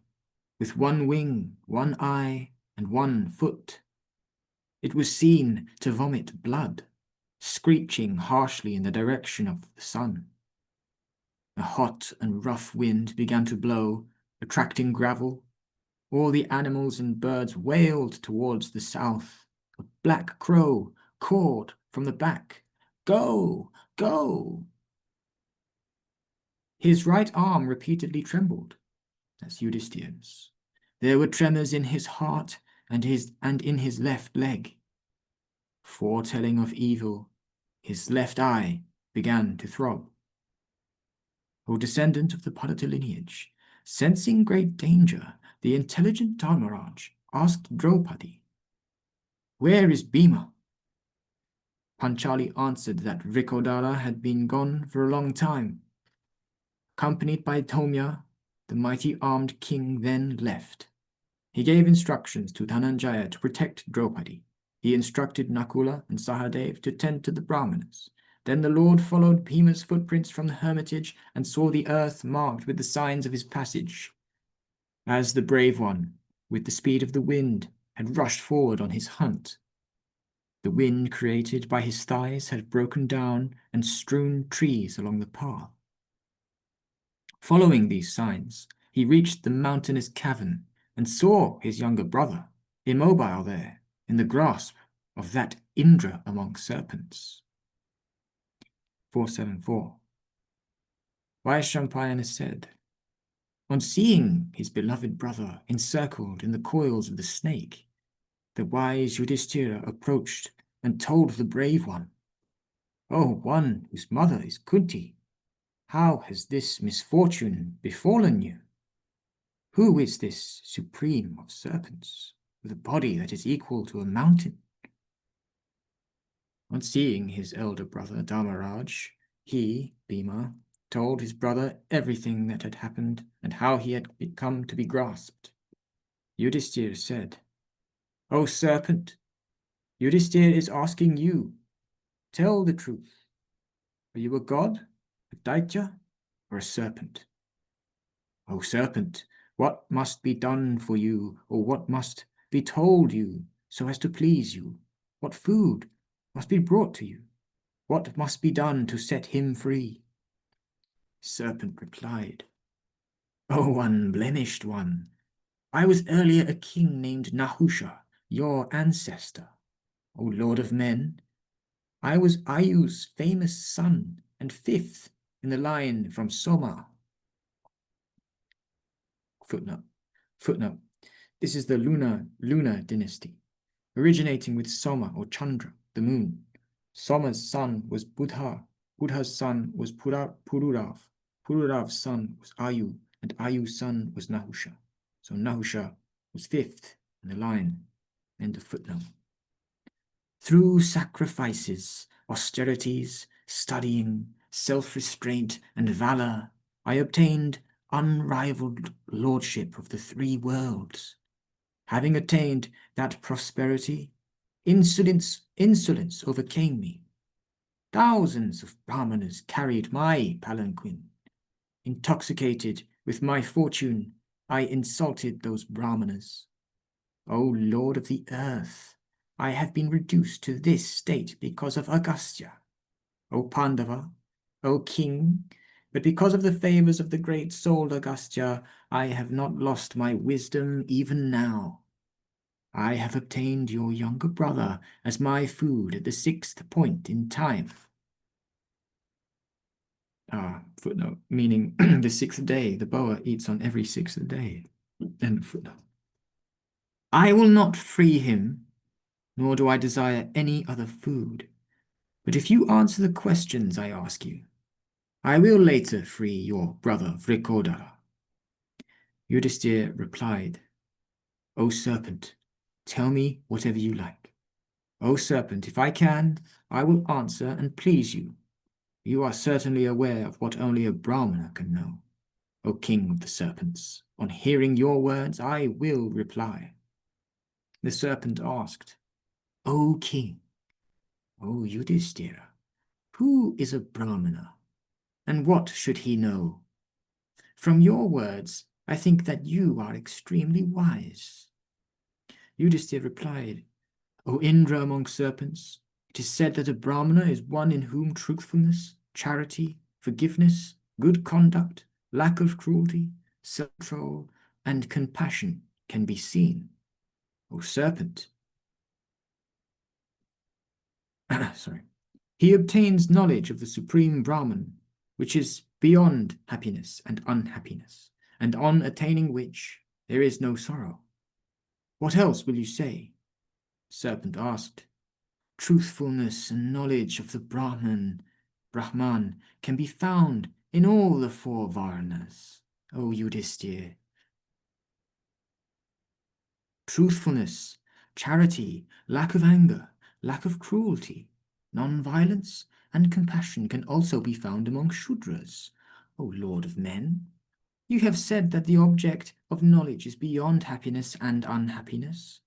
with one wing, one eye, and one foot. It was seen to vomit blood, screeching harshly in the direction of the sun. A hot and rough wind began to blow, attracting gravel. All the animals and birds wailed towards the south. A black crow cawed from the back, "Go! Go!" His right arm repeatedly trembled. That's Yudhishthira's. There were tremors in his heart and in his left leg. Foretelling of evil, his left eye began to throb. O descendant of the Padatta lineage, sensing great danger, the intelligent Dharmaraj asked Draupadi, "Where is Bhima?" Panchali answered that Vrikodara had been gone for a long time. Accompanied by Tomya, the mighty armed king then left. He gave instructions to Dhananjaya to protect Draupadi. He instructed Nakula and Sahadev to tend to the Brahmanas. Then the Lord followed Bhima's footprints from the hermitage and saw the earth marked with the signs of his passage. As the brave one, with the speed of the wind, had rushed forward on his hunt, the wind created by his thighs had broken down and strewn trees along the path. Following these signs, he reached the mountainous cavern and saw his younger brother, immobile there, in the grasp of that Indra among serpents. 474. Vaishampayana said, on seeing his beloved brother encircled in the coils of the snake, the wise Yudhishthira approached and told the brave one, "O one whose mother is Kunti, how has this misfortune befallen you? Who is this supreme of serpents, with a body that is equal to a mountain?" On seeing his elder brother Dharmaraj, he, Bhima, told his brother everything that had happened and how he had come to be grasped. Yudhishthira said, "O serpent, Yudhishthira is asking you, tell the truth. Are you a god, a daitya, or a serpent? O serpent, what must be done for you, or what must be told you so as to please you? What food must be brought to you? What must be done to set him free?" Serpent replied, "O unblemished one, I was earlier a king named Nahusha, your ancestor. O lord of men, I was Ayu's famous son and fifth in the line from Soma. Footnote. This is the lunar dynasty, originating with Soma or Chandra, the moon. Soma's son was Buddha. Buddha's son was Pururav. Pururav's son was Ayu, and Ayu's son was Nahusha. So Nahusha was fifth in the line. End of footnote. Through sacrifices, austerities, studying, self-restraint, and valor, I obtained unrivaled lordship of the three worlds. Having attained that prosperity, insolence overcame me. Thousands of Brahmanas carried my palanquin. Intoxicated with my fortune, I insulted those Brahmanas. O Lord of the earth, I have been reduced to this state because of Agastya. O Pandava, O king, but because of the favors of the great soul Agastya, I have not lost my wisdom even now. I have obtained your younger brother as my food at the 6th point in time. Footnote, meaning the 6th day. The boa eats on every 6th day. End of footnote. I will not free him, nor do I desire any other food. But if you answer the questions I ask you, I will later free your brother Vrikodara. Yudhishthira replied, O serpent, tell me whatever you like. O serpent, if I can, I will answer and please you. You are certainly aware of what only a Brahmana can know. O king of the serpents, on hearing your words, I will reply. The serpent asked, O king, O Yudhishthira, who is a Brahmana, and what should he know? From your words, I think that you are extremely wise. Yudhishthira replied, O Indra among serpents, it is said that a Brahmana is one in whom truthfulness, charity, forgiveness, good conduct, lack of cruelty, self-control, and compassion can be seen. O serpent, he obtains knowledge of the supreme Brahman, which is beyond happiness and unhappiness, and on attaining which there is no sorrow. What else will you say? Serpent asked. Truthfulness and knowledge of the Brahman can be found in all the 4 Varnas, O Yudhishthira. Truthfulness, charity, lack of anger, lack of cruelty, non-violence, and compassion can also be found among Shudras, O Lord of men. You have said that the object of knowledge is beyond happiness and unhappiness.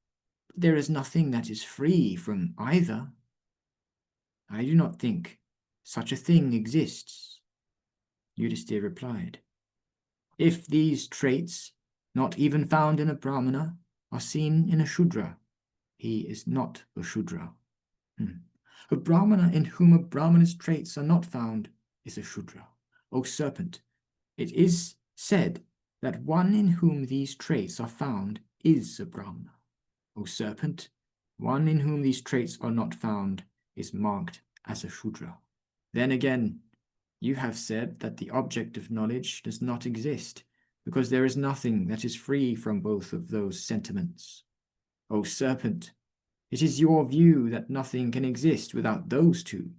But there is nothing that is free from either. I do not think such a thing exists. Yudhisthira replied. If these traits, not even found in a Brahmana, are seen in a Shudra, he is not a Shudra. A Brahmana in whom a Brahmana's traits are not found is a Shudra. O serpent, it is said that one in whom these traits are found is a Brahmana. O serpent, one in whom these traits are not found is marked as a Shudra. Then again, you have said that the object of knowledge does not exist, because there is nothing that is free from both of those sentiments. O serpent, it is your view that nothing can exist without those two,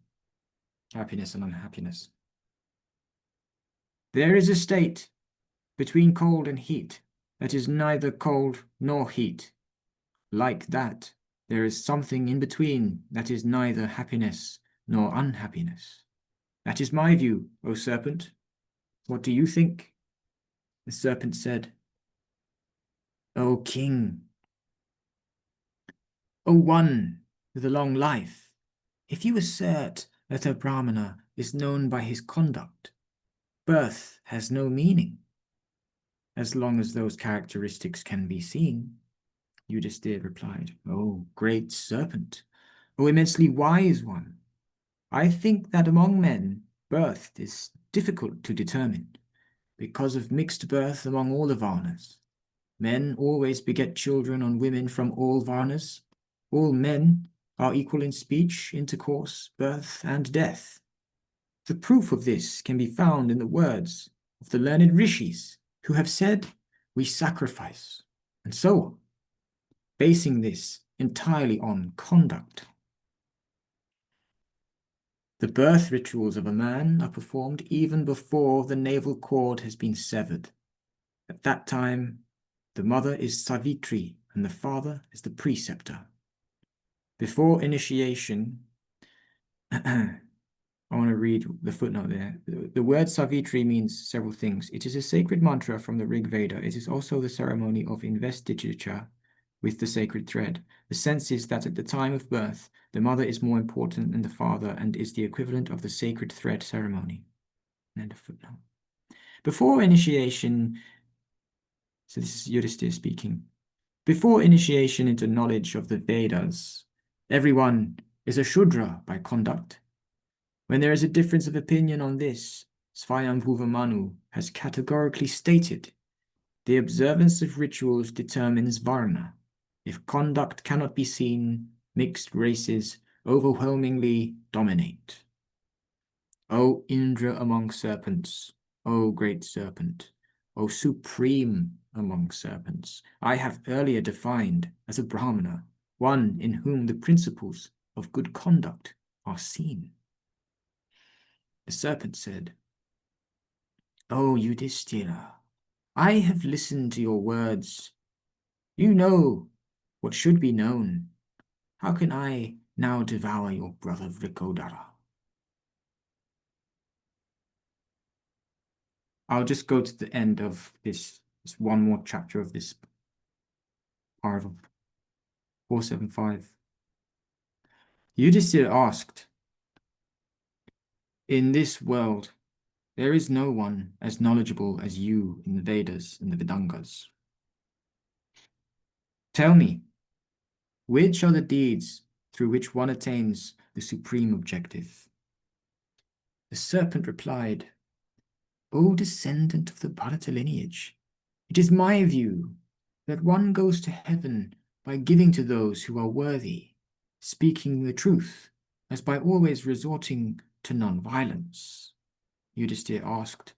happiness and unhappiness. There is a state between cold and heat that is neither cold nor heat. Like that, there is something in between that is neither happiness nor unhappiness. That is my view, O serpent. What do you think? The serpent said, O king, O one with a long life, if you assert that a Brahmana is known by his conduct, birth has no meaning, as long as those characteristics can be seen. Yudhisthira replied, O great serpent, O immensely wise one, I think that among men, birth is difficult to determine, because of mixed birth among all the Varnas. Men always beget children on women from all Varnas. All men are equal in speech, intercourse, birth, and death. The proof of this can be found in the words of the learned rishis, who have said, we sacrifice, and so on, basing this entirely on conduct. The birth rituals of a man are performed even before the navel cord has been severed. At that time, the mother is Savitri and the father is the preceptor. Before initiation, I want to read the footnote there. The word Savitri means several things. It is a sacred mantra from the Rig Veda. It is also the ceremony of investiture with the sacred thread. The sense is that at the time of birth, the mother is more important than the father and is the equivalent of the sacred thread ceremony. End of footnote. Before initiation, so this is Yudhisthira speaking, before initiation into knowledge of the Vedas, everyone is a Shudra by conduct. When there is a difference of opinion on this, Swayambhuva Manu has categorically stated, the observance of rituals determines Varna. If conduct cannot be seen, mixed races overwhelmingly dominate. O Indra among serpents, O great serpent, O supreme among serpents, I have earlier defined as a Brahmana, one in whom the principles of good conduct are seen. The serpent said, O Yudhisthira, I have listened to your words. You know what should be known. How can I now devour your brother Vrikodara? I'll just go to the end of this one more chapter of this part of 475. Yudhisthira asked, in this world, there is no one as knowledgeable as you in the Vedas and the Vedangas. Tell me, which are the deeds through which one attains the supreme objective? The serpent replied, O descendant of the Bharata lineage, it is my view that one goes to heaven by giving to those who are worthy, speaking the truth, as by always resorting to non-violence. Yudhisthira asked,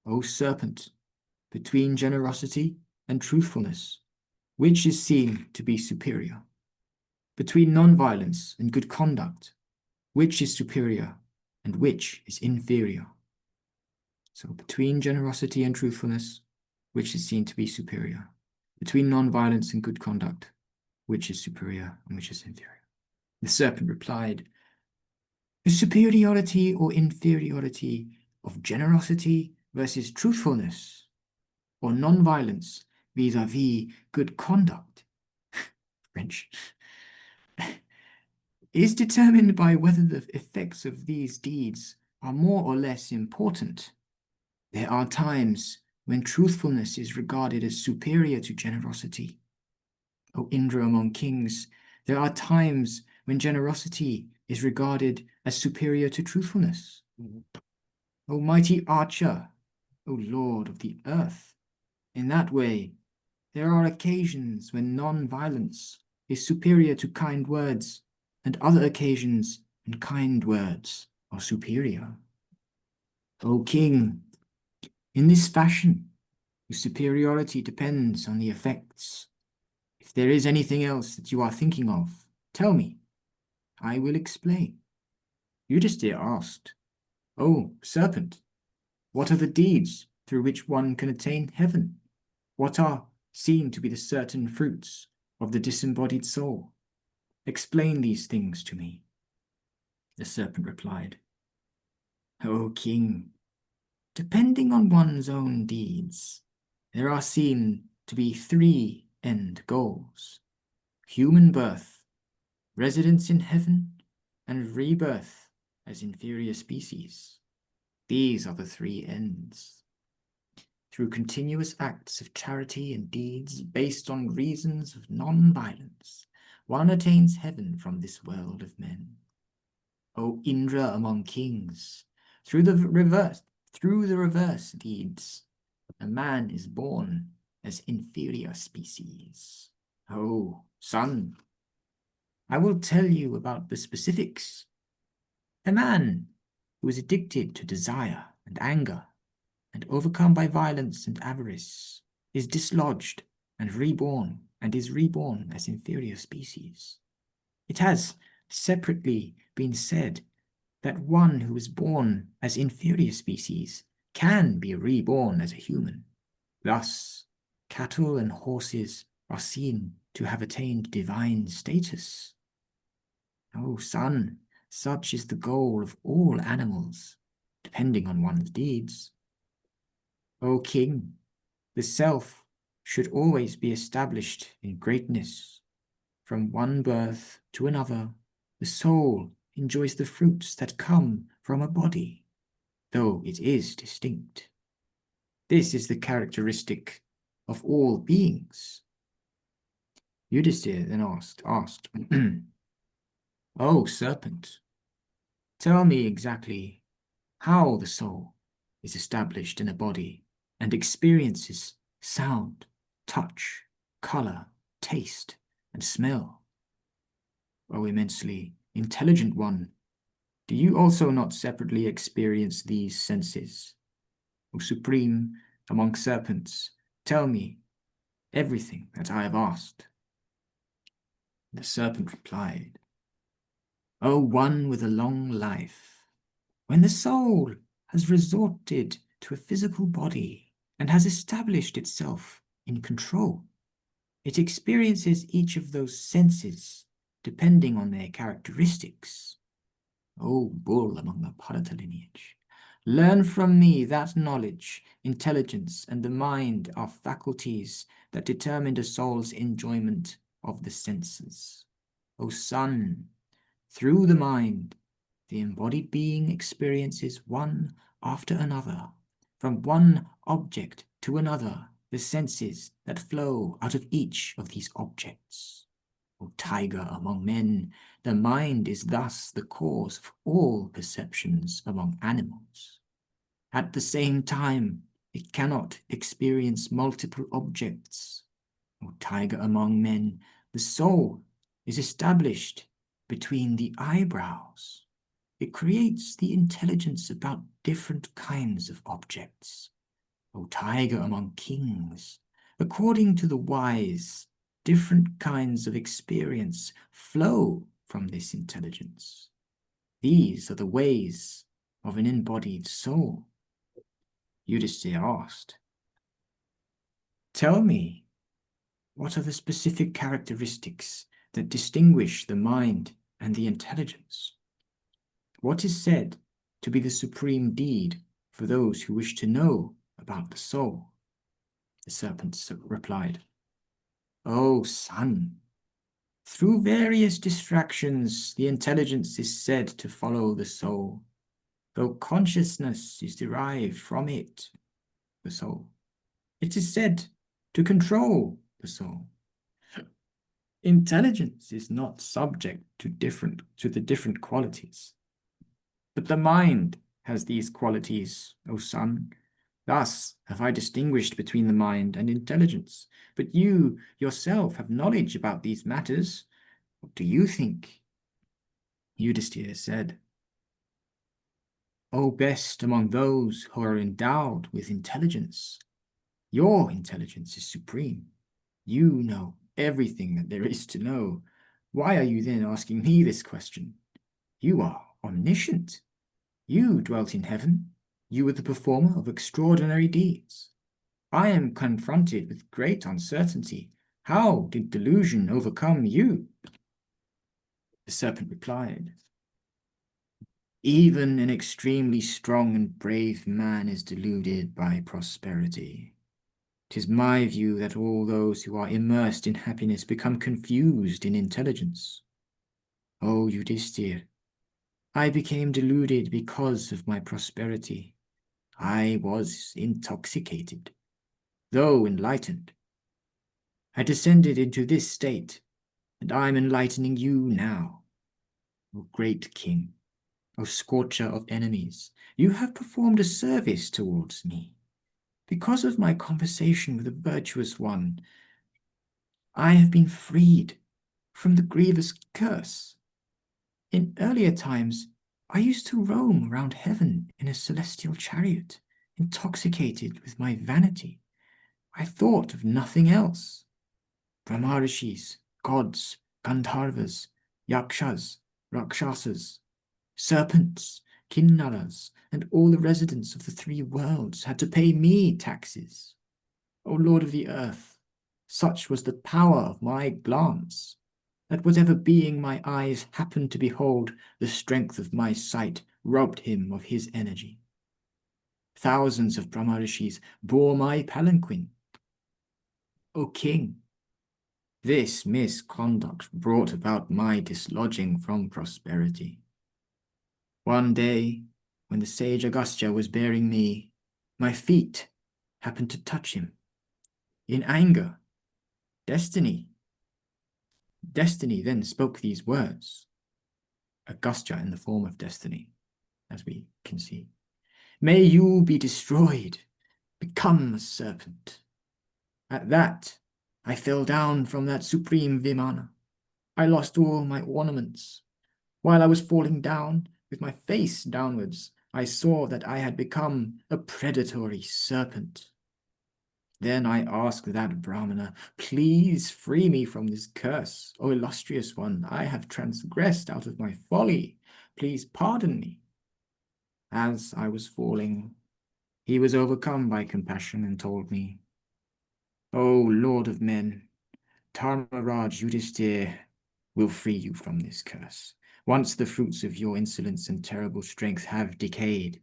O serpent, between generosity and truthfulness, which is seen to be superior? Between non-violence and good conduct, which is superior and which is inferior? So between generosity and truthfulness, which is seen to be superior? Between non-violence and good conduct, which is superior and which is inferior? The serpent replied, the superiority or inferiority of generosity versus truthfulness or non-violence vis-à-vis good conduct, French, is determined by whether the effects of these deeds are more or less important. There are times when truthfulness is regarded as superior to generosity. O Indra among kings, there are times when generosity is regarded as superior to truthfulness. O mighty archer, O Lord of the earth, in that way, there are occasions when non-violence is superior to kind words, and other occasions when kind words are superior. O king, in this fashion, your superiority depends on the effects. If there is anything else that you are thinking of, tell me. I will explain. Yudhisthira asked, O serpent, what are the deeds through which one can attain heaven? What are seen to be the certain fruits of the disembodied soul? Explain these things to me. The serpent replied, O king, depending on one's own deeds, there are seen to be three end goals: human birth, residence in heaven, and rebirth as inferior species. These are the three ends. Through continuous acts of charity and deeds based on reasons of non-violence, one attains heaven from this world of men. O Indra among kings, through the reverse deeds, a man is born as inferior species. O son, I will tell you about the specifics. A man who is addicted to desire and anger and overcome by violence and avarice is dislodged and is reborn as inferior species. It has separately been said that one who is born as inferior species can be reborn as a human. Thus, cattle and horses are seen to have attained divine status. O son, such is the goal of all animals, depending on one's deeds. O king, the self should always be established in greatness. From one birth to another, the soul enjoys the fruits that come from a body, though it is distinct. This is the characteristic of all beings. Yudhisthira then asked, O serpent, tell me exactly how the soul is established in a body and experiences sound, touch, color, taste, and smell. O immensely intelligent one, do you also not separately experience these senses? O supreme among serpents, tell me everything that I have asked. The serpent replied, O one with a long life, when the soul has resorted to a physical body and has established itself in control, it experiences each of those senses depending on their characteristics. O bull among the Bharata lineage, learn from me that knowledge, intelligence, and the mind are faculties that determine a soul's enjoyment of the senses. O son, through the mind, the embodied being experiences one after another, from one object to another, the senses that flow out of each of these objects. O tiger among men, the mind is thus the cause of all perceptions among animals. At the same time, it cannot experience multiple objects. O tiger among men, the soul is established between the eyebrows. It creates the intelligence about different kinds of objects. O tiger among kings, according to the wise, different kinds of experience flow from this intelligence. These are the ways of an embodied soul. Yudhisthira asked, tell me, what are the specific characteristics that distinguish the mind and the intelligence? What is said to be the supreme deed for those who wish to know about the soul? The serpent replied. O son, through various distractions, the intelligence is said to follow the soul, though consciousness is derived from it, the soul. It is said to control the soul. Intelligence is not subject to the different qualities. But the mind has these qualities, O son. Thus have I distinguished between the mind and intelligence. But you yourself have knowledge about these matters. What do you think? Yudhisthira said, O best among those who are endowed with intelligence, your intelligence is supreme. You know everything that there is to know. Why are you then asking me this question? You are omniscient. You dwelt in heaven. You were the performer of extraordinary deeds. I am confronted with great uncertainty. How did delusion overcome you? The serpent replied, Even an extremely strong and brave man is deluded by prosperity. 'Tis my view that all those who are immersed in happiness become confused in intelligence. O Yudhisthira, I became deluded because of my prosperity. I was intoxicated, though enlightened. I descended into this state, and I am enlightening you now. O great king, O scorcher of enemies, you have performed a service towards me. Because of my conversation with the virtuous one, I have been freed from the grievous curse. In earlier times, I used to roam around heaven in a celestial chariot, intoxicated with my vanity. I thought of nothing else. Brahmarishis, gods, Gandharvas, Yakshas, Rakshasas, serpents, Kinnaras, and all the residents of the three worlds had to pay me taxes. O Lord of the earth, such was the power of my glance, that whatever being my eyes happened to behold, the strength of my sight robbed him of his energy. Thousands of Brahmarishis bore my palanquin. O king, this misconduct brought about my dislodging from prosperity. One day, when the sage Agastya was bearing me, my feet happened to touch him. In anger, Destiny then spoke these words. Agastya in the form of destiny, as we can see. May you be destroyed. Become a serpent. At that, I fell down from that supreme Vimana. I lost all my ornaments. While I was falling down, with my face downwards, I saw that I had become a predatory serpent. Then I asked that Brahmana, please free me from this curse, O illustrious one. I have transgressed out of my folly. Please pardon me. As I was falling, he was overcome by compassion and told me, O Lord of men, Dharmaraj Yudhisthira will free you from this curse, once the fruits of your insolence and terrible strength have decayed.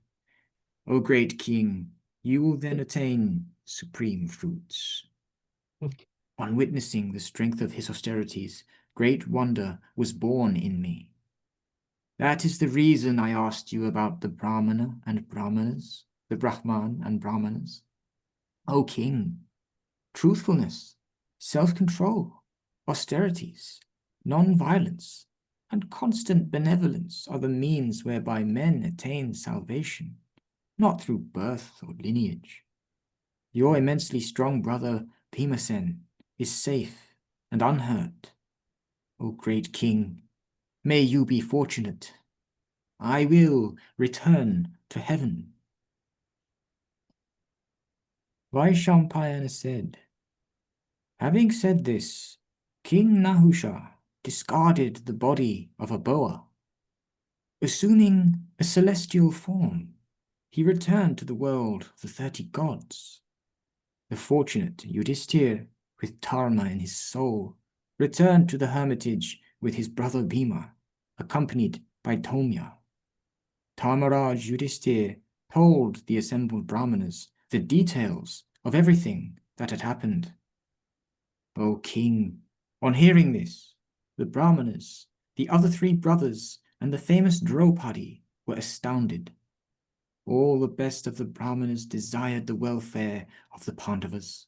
O great king, you will then attain supreme fruits. On witnessing the strength of his austerities, great wonder was born in me. That is the reason I asked you about the Brahmana and Brahmanas, the Brahman and Brahmanas. O king, truthfulness, self-control, austerities, non-violence, and constant benevolence are the means whereby men attain salvation, not through birth or lineage. Your immensely strong brother Bhimasen is safe and unhurt. O great king, may you be fortunate. I will return to heaven. Vaishampayana said, having said this, King Nahusha discarded the body of a boa. Assuming a celestial form, he returned to the world of the 30 gods. The fortunate Yudhisthira, with Dharma in his soul, returned to the hermitage with his brother Bhima, accompanied by Dhaumya. Dharmaraj Yudhisthira told the assembled Brahmanas the details of everything that had happened. O king, on hearing this, the Brahmanas, the other 3 brothers, and the famous Draupadi were astounded. All the best of the Brahmanas desired the welfare of the Pandavas.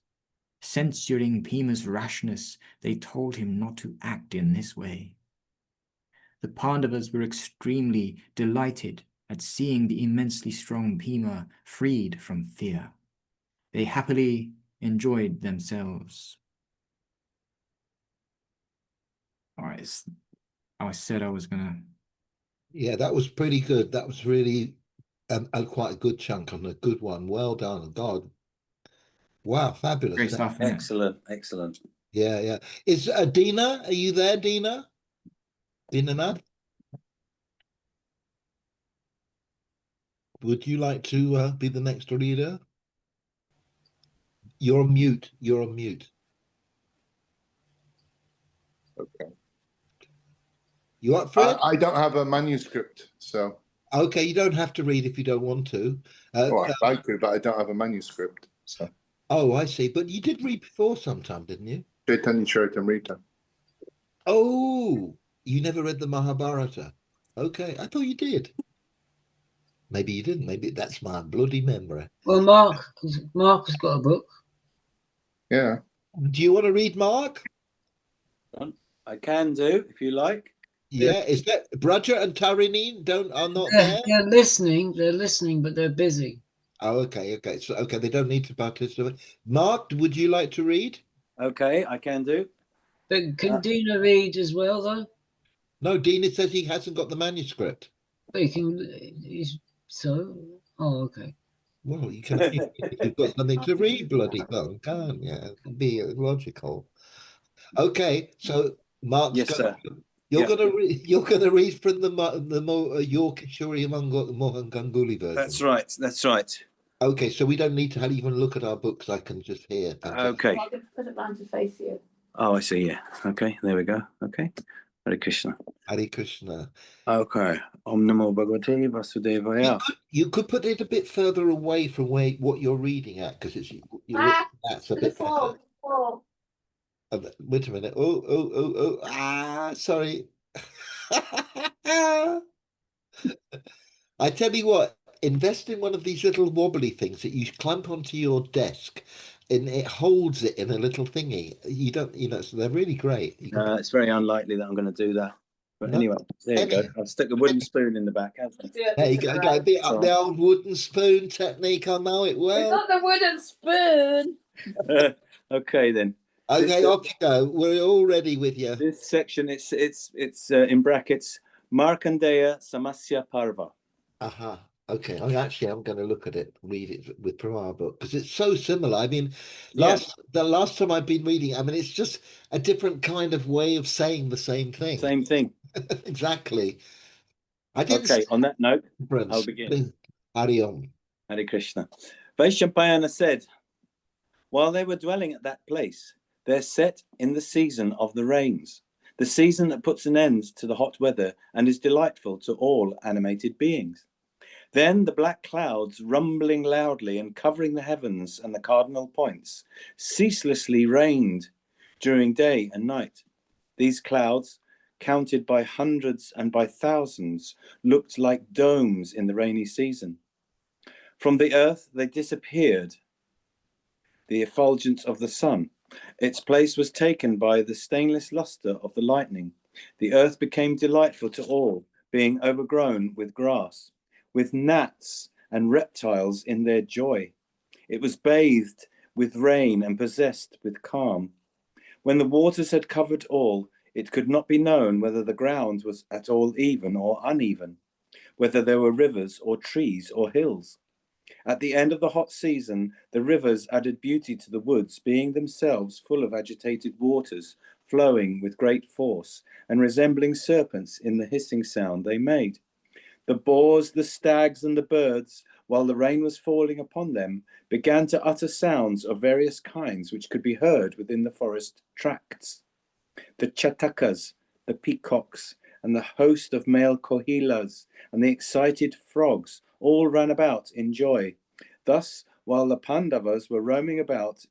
Censuring Bhima's rashness, they told him not to act in this way. The Pandavas were extremely delighted at seeing the immensely strong Bhima freed from fear. They happily enjoyed themselves. All right, I said I was gonna. Yeah, that was pretty good. That was really quite a good chunk and a good one. Well done, God. Wow, fabulous. Great stuff, isn't it? Excellent, excellent. Yeah, yeah. Is Dina, are you there, Dina? Dina, would you like to be the next reader? You're on mute. You're on mute. Okay. You up for it? I don't have a manuscript, so. Okay, you don't have to read if you don't want to. Oh, I'd like to, but I don't have a manuscript, so. Oh, I see. But you did read before sometime, didn't you? Chaitanya Charitamrita. Oh, you never read the Mahabharata. Okay, I thought you did. Maybe you didn't. Maybe that's my bloody memory. Well, Mark has got a book. Yeah. Do you want to read Mark? I can do if you like. Yeah, is that Braja and Tarini are not They're, there? they're listening, but they're busy. Oh, okay. So okay, they don't need to participate. Mark, would you like to read? Okay, I can do. But can Dina read as well, though? No, Dina says he hasn't got the manuscript. But he can. So. Oh, okay. Well, you can if you've got something to read, bloody thing, can't you? Be logical. Okay, so Mark's Yes, sir. You're Yeah. gonna read from the Yorkshire Mohan Ganguli version. That's right. That's right. Okay, so we don't need to even look at our books. I can just hear. Okay. I'll put it round to face you. Oh, I see. Yeah. Okay. There we go. Okay. Hare Krishna. Hare Krishna. Okay. Om Namo Bhagavate Vasudevaya. You could put it a bit further away from what you're reading at, because that's a bit better. Wait a minute. Oh. Sorry. I tell you what, invest in one of these little wobbly things that you clamp onto your desk and it holds it in a little thingy. You don't, so they're really great. It's very unlikely that I'm going to do that. But No. anyway, there you go. I'll stick a wooden spoon in the back. There you go. The old wooden spoon technique. I know it well. We've got the wooden spoon. Okay, then. Okay, off you go. We're all ready with you. This section, it's in brackets, Markandeya Samasya Parva. Aha. Okay. I'm going to look at it, read it from our book, because it's so similar. I mean, the last time I've been reading, I mean, it's just a different kind of way of saying the same thing. Same thing. Exactly. I didn't. Okay. On that note, I'll begin. Hare Om. Hare Krishna. Vaishampayana said, while they were dwelling at that place, they're set in the season of the rains, the season that puts an end to the hot weather and is delightful to all animated beings. Then the black clouds, rumbling loudly and covering the heavens and the cardinal points, ceaselessly rained during day and night. These clouds, counted by hundreds and by thousands, looked like domes in the rainy season. From the earth they disappeared, the effulgence of the sun. Its place was taken by the stainless luster of the lightning. The earth became delightful to all, being overgrown with grass, with gnats and reptiles in their joy. It was bathed with rain and possessed with calm. When the waters had covered all, it could not be known whether the ground was at all even or uneven, whether there were rivers or trees or hills. At the end of the hot season, the rivers added beauty to the woods, being themselves full of agitated waters, flowing with great force, and resembling serpents in the hissing sound they made. The boars, the stags, and the birds, while the rain was falling upon them, began to utter sounds of various kinds which could be heard within the forest tracts. The chatakas, the peacocks, and the host of male kohilas, and the excited frogs all ran about in joy. Thus, while the Pandavas were roaming about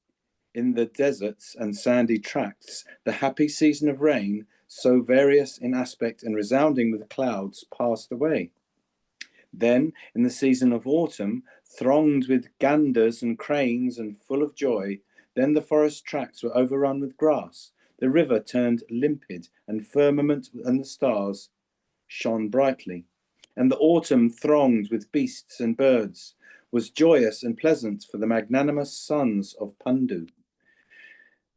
in the deserts and sandy tracts, the happy season of rain, so various in aspect and resounding with clouds, passed away. Then, in the season of autumn, thronged with ganders and cranes and full of joy, then the forest tracts were overrun with grass, the river turned limpid, and firmament and the stars shone brightly. And the autumn, thronged with beasts and birds, was joyous and pleasant for the magnanimous sons of Pandu.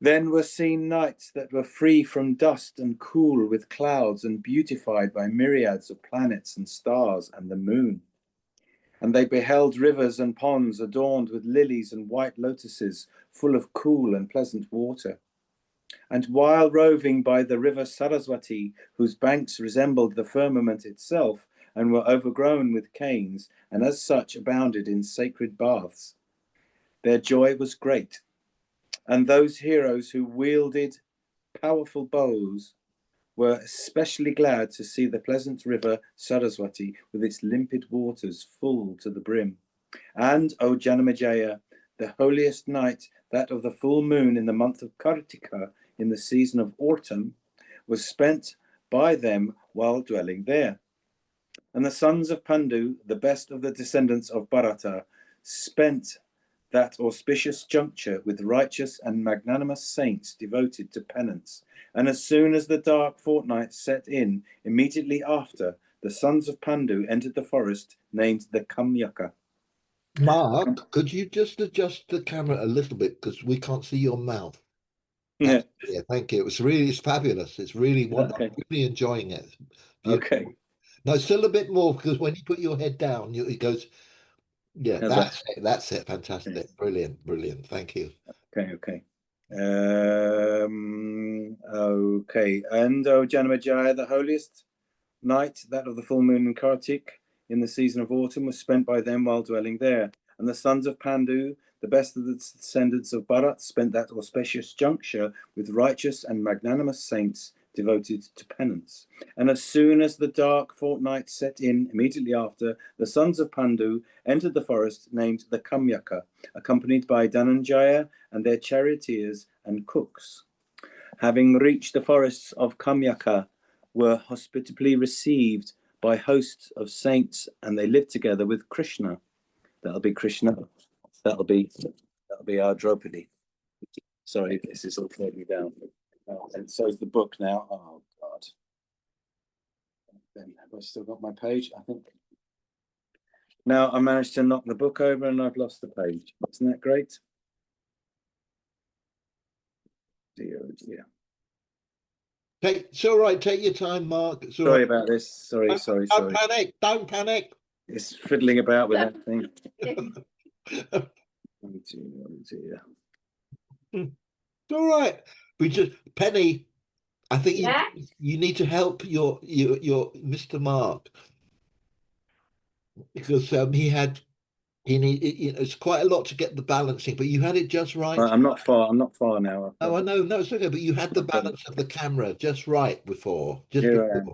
Then were seen nights that were free from dust and cool with clouds and beautified by myriads of planets and stars and the moon. And they beheld rivers and ponds adorned with lilies and white lotuses, full of cool and pleasant water. And while roving by the river Saraswati, whose banks resembled the firmament itself and were overgrown with canes, and as such abounded in sacred baths, their joy was great. And those heroes who wielded powerful bows were especially glad to see the pleasant river Saraswati with its limpid waters full to the brim. And, O Janamejaya, the holiest night, that of the full moon in the month of Kartika, in the season of autumn, was spent by them while dwelling there. And the sons of Pandu, the best of the descendants of Bharata, spent that auspicious juncture with righteous and magnanimous saints devoted to penance. And as soon as the dark fortnight set in, immediately after, the sons of Pandu entered the forest named the Kamyaka. Mark, could you just adjust the camera a little bit because we can't see your mouth? Yeah. Yeah, thank you. It's fabulous. It's really wonderful. Okay. I'm really enjoying it. Okay. No, still a bit more because when you put your head down, it goes. Yeah, How's that's it. That's it. Fantastic. Yes. Brilliant. Brilliant. Thank you. Okay. Okay. And O Janamejaya, the holiest night, that of the full moon in Kartik, in the season of autumn, was spent by them while dwelling there. And the sons of Pandu, the best of the descendants of Bharat, spent that auspicious juncture with righteous and magnanimous saints devoted to penance. And as soon as the dark fortnight set in, immediately after, the sons of Pandu entered the forest named the Kamyaka, accompanied by Dhananjaya and their charioteers and cooks. Having reached the forests of Kamyaka, were hospitably received by hosts of saints, and they lived together with Krishna. That'll be Krishna. That'll be our Draupadi. Sorry, this is all floating down. And so is the book now. Oh God. Then have I still got my page? I think. Now I managed to knock the book over and I've lost the page. Isn't that great? Dear, oh dear. It's all right. Take your time, Mark. It's all Sorry right. about this. Sorry. Don't panic. Don't panic. It's fiddling about with that thing. Oh dear. It's all right. We just Penny. I think you need to help your Mr. Mark because it's quite a lot to get the balancing, but you had it just right. I'm not far now. Oh, I know, no, it's okay, but you had the balance of the camera just right before. Here I am.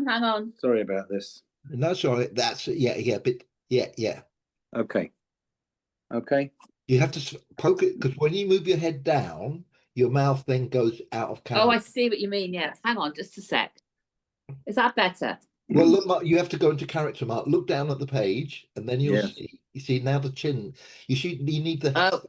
Hang on. Sorry about this. No, sorry, that's but yeah. Okay. You have to poke it because when you move your head down, your mouth then goes out of camera. Oh, I see what you mean. Yeah. Hang on, just a sec. Is that better? Well, look, Mark, you have to go into character, Mark. Look down at the page, and then you'll see. You see now the chin. You need the. Oh.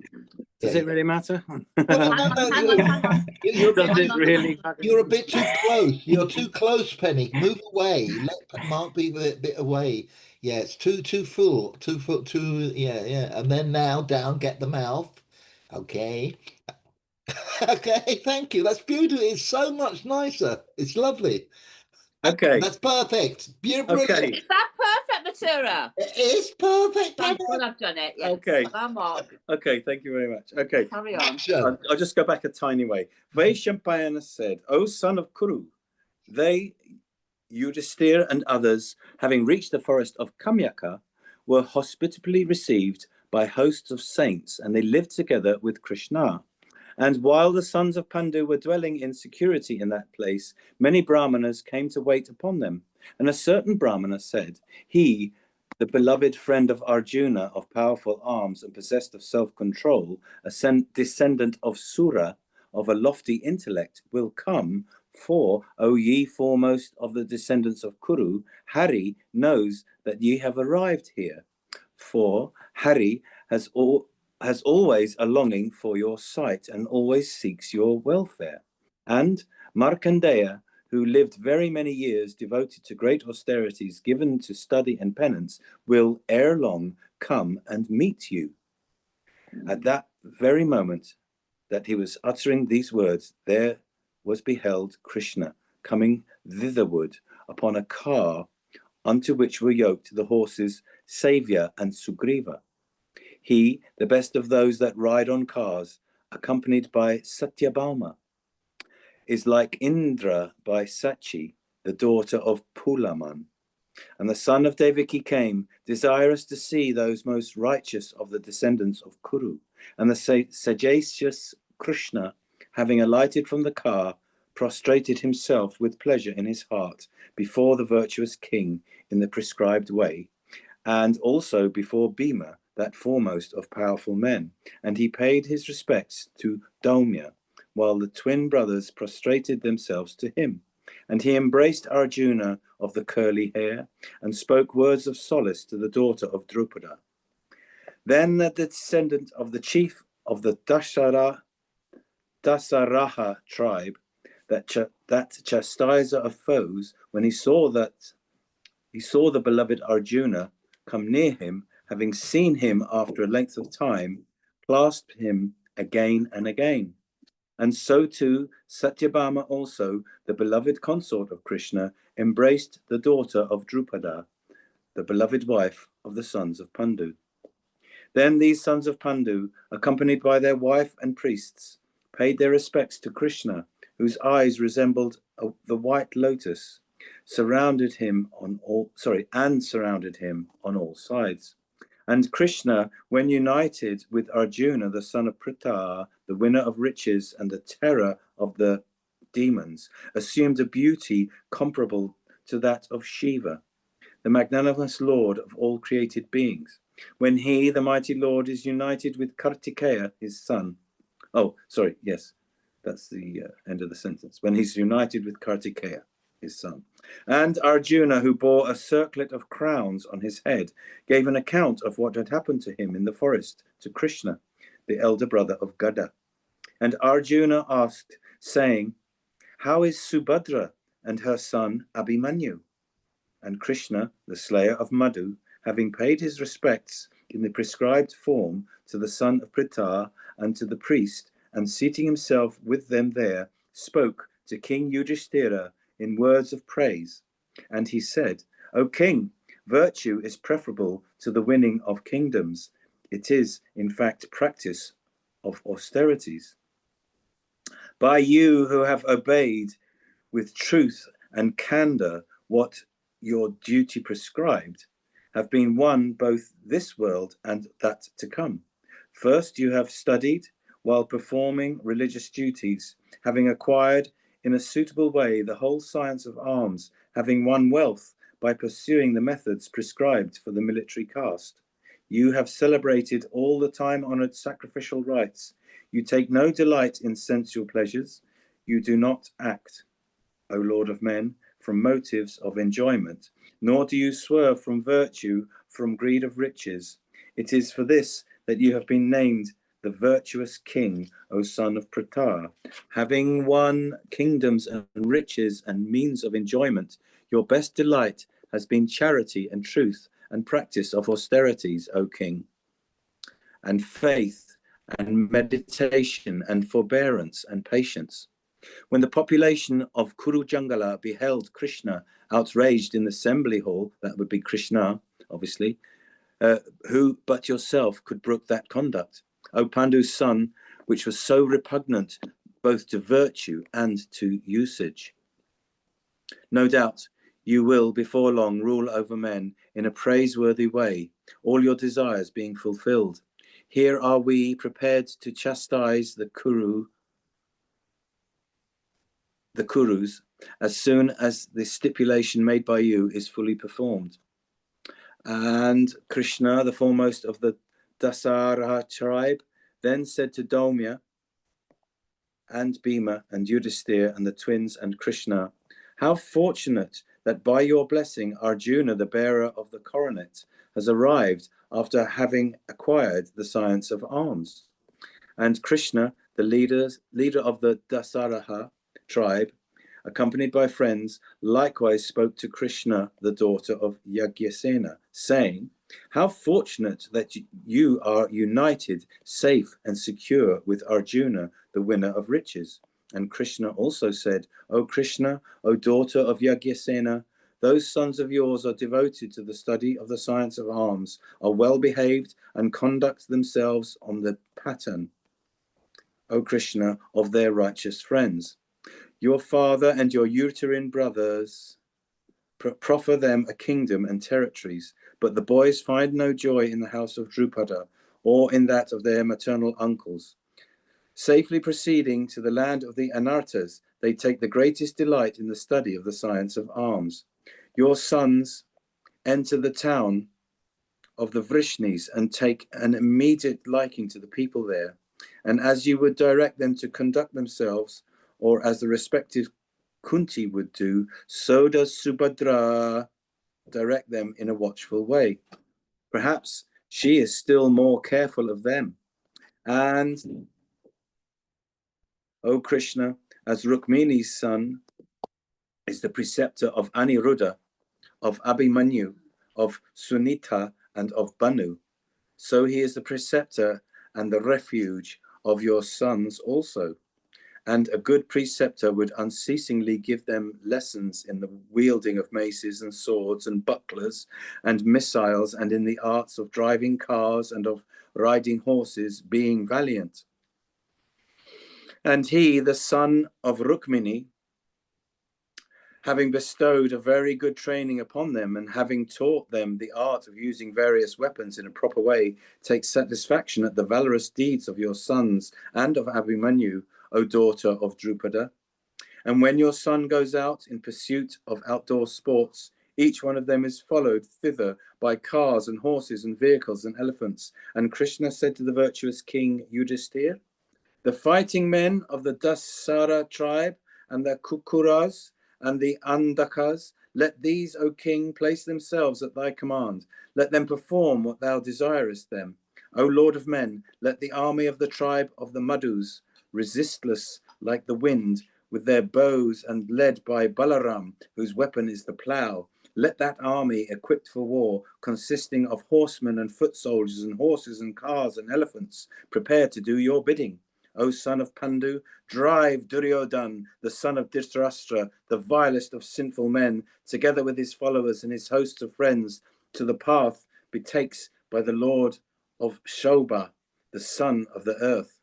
Does it really matter? Well, Hang on. You're a bit too close. You're too close, Penny. Move away. Let Mark be a bit away. Yeah, it's too full. Yeah. And then now down, get the mouth. Okay. Okay, thank you. That's beautiful. It's so much nicer. It's lovely. Okay. That's perfect. Beautiful. Okay. Is that perfect, Matura? It is perfect. Thank God I've done it. Yes. Okay. Come on. Okay, thank you very much. Okay. Carry on. I'll just go back a tiny way. Vaishampayana said, O son of Kuru, they, Yudhisthira and others, having reached the forest of Kamyaka, were hospitably received by hosts of saints, and they lived together with Krishna. And while the sons of Pandu were dwelling in security in that place, many brahmanas came to wait upon them. And a certain brahmana said, he, the beloved friend of Arjuna, of powerful arms and possessed of self-control, a descendant of Sura, of a lofty intellect, will come. For, O ye foremost of the descendants of Kuru, Hari knows that ye have arrived here. For Hari has always a longing for your sight and always seeks your welfare. And Markandeya, who lived very many years devoted to great austerities given to study and penance, will ere long come and meet you. At that very moment that he was uttering these words, there was beheld Krishna coming thitherward upon a car unto which were yoked the horses Savya and Sugriva. He, the best of those that ride on cars, accompanied by Satyabhama, is like Indra by Sachi, the daughter of Pulaman. And the son of Devaki came, desirous to see those most righteous of the descendants of Kuru. And the sagacious Krishna, having alighted from the car, prostrated himself with pleasure in his heart before the virtuous king in the prescribed way, and also before Bhima, that foremost of powerful men. And he paid his respects to Daumya, while the twin brothers prostrated themselves to him. And he embraced Arjuna of the curly hair, and spoke words of solace to the daughter of Drupada. Then the descendant of the chief of the Dasaraha tribe, that chastiser of foes, when he saw the beloved Arjuna come near him, having seen him after a length of time, clasped him again and again. And so too Satyabhama also, the beloved consort of Krishna, embraced the daughter of Drupada, the beloved wife of the sons of Pandu. Then these sons of Pandu, accompanied by their wife and priests, paid their respects to Krishna, whose eyes resembled the white lotus, surrounded him on all sides. And Krishna, when united with Arjuna, the son of Pritha, the winner of riches and the terror of the demons, assumed a beauty comparable to that of Shiva, the magnanimous lord of all created beings. When he, the mighty lord, is united with Kartikeya, his son. Oh, sorry, yes, that's the end of the sentence. When he's united with Kartikeya, his son. And Arjuna, who bore a circlet of crowns on his head, gave an account of what had happened to him in the forest to Krishna, the elder brother of Gada. And Arjuna asked, saying, how is Subhadra and her son Abhimanyu? And Krishna, the slayer of Madhu, having paid his respects in the prescribed form to the son of Pritha and to the priest, and seating himself with them there, spoke to King Yudhishthira in words of praise. And he said, O king, virtue is preferable to the winning of kingdoms. It is, in fact, practice of austerities. By you who have obeyed with truth and candor what your duty prescribed, have been won both this world and that to come. First, you have studied while performing religious duties, having acquired in a suitable way the whole science of arms, having won wealth by pursuing the methods prescribed for the military caste. You have celebrated all the time-honored sacrificial rites. You take no delight in sensual pleasures. You do not act, O Lord of men, from motives of enjoyment, nor do you swerve from virtue, from greed of riches. It is for this that you have been named the virtuous king, O son of Pritha. Having won kingdoms and riches and means of enjoyment, your best delight has been charity and truth and practice of austerities, O king, and faith and meditation and forbearance and patience. When the population of Kuru Jangala beheld Krishna outraged in the assembly hall, that would be Krishna, obviously, who but yourself could brook that conduct? O Pandu's son, which was so repugnant both to virtue and to usage. No doubt you will before long rule over men in a praiseworthy way, all your desires being fulfilled. Here are we prepared to chastise the Kurus, as soon as the stipulation made by you is fully performed. And Krishna, the foremost of the Dasara tribe, then said to Daumya and Bhima and Yudhisthira and the twins and Krishna, how fortunate that by your blessing Arjuna, the bearer of the coronet, has arrived after having acquired the science of arms. And Krishna, the leader of the Dasaraha tribe, accompanied by friends, likewise spoke to Krishna, the daughter of Yagyasena, saying, how fortunate that you are united, safe and secure with Arjuna, the winner of riches. And Krishna also said, O Krishna, O daughter of Yagyasena, those sons of yours are devoted to the study of the science of arms, are well behaved, and conduct themselves on the pattern, O Krishna, of their righteous friends. Your father and your uterine brothers proffer them a kingdom and territories, but the boys find no joy in the house of Drupada or in that of their maternal uncles. Safely proceeding to the land of the Anartas, they take the greatest delight in the study of the science of arms. Your sons enter the town of the Vrishnis and take an immediate liking to the people there. And as you would direct them to conduct themselves, or as the respective Kunti would do, so does Subhadra direct them in a watchful way. Perhaps she is still more careful of them. And, O Krishna, as Rukmini's son is the preceptor of Aniruddha, of Abhimanyu, of Sunita, and of Banu, so he is the preceptor and the refuge of your sons also. And a good preceptor would unceasingly give them lessons in the wielding of maces and swords and bucklers and missiles, and in the arts of driving cars and of riding horses, being valiant. And he, the son of Rukmini, having bestowed a very good training upon them and having taught them the art of using various weapons in a proper way, takes satisfaction at the valorous deeds of your sons and of Abhimanyu, O daughter of Drupada. And when your son goes out in pursuit of outdoor sports, each one of them is followed thither by cars and horses and vehicles and elephants. And Krishna said to the virtuous king Yudhisthira, the fighting men of the Dasara tribe and the Kukuras and the Andakas, let these, O king, place themselves at thy command. Let them perform what thou desirest them. O Lord of men, let the army of the tribe of the Madhus, resistless like the wind, with their bows and led by Balaram, whose weapon is the plough, let that army equipped for war, consisting of horsemen and foot soldiers and horses and cars and elephants, prepare to do your bidding. O son of Pandu, drive Duryodhan, the son of Dhritarashtra, the vilest of sinful men, together with his followers and his hosts of friends, to the path betakes by the Lord of Shobha, the son of the earth.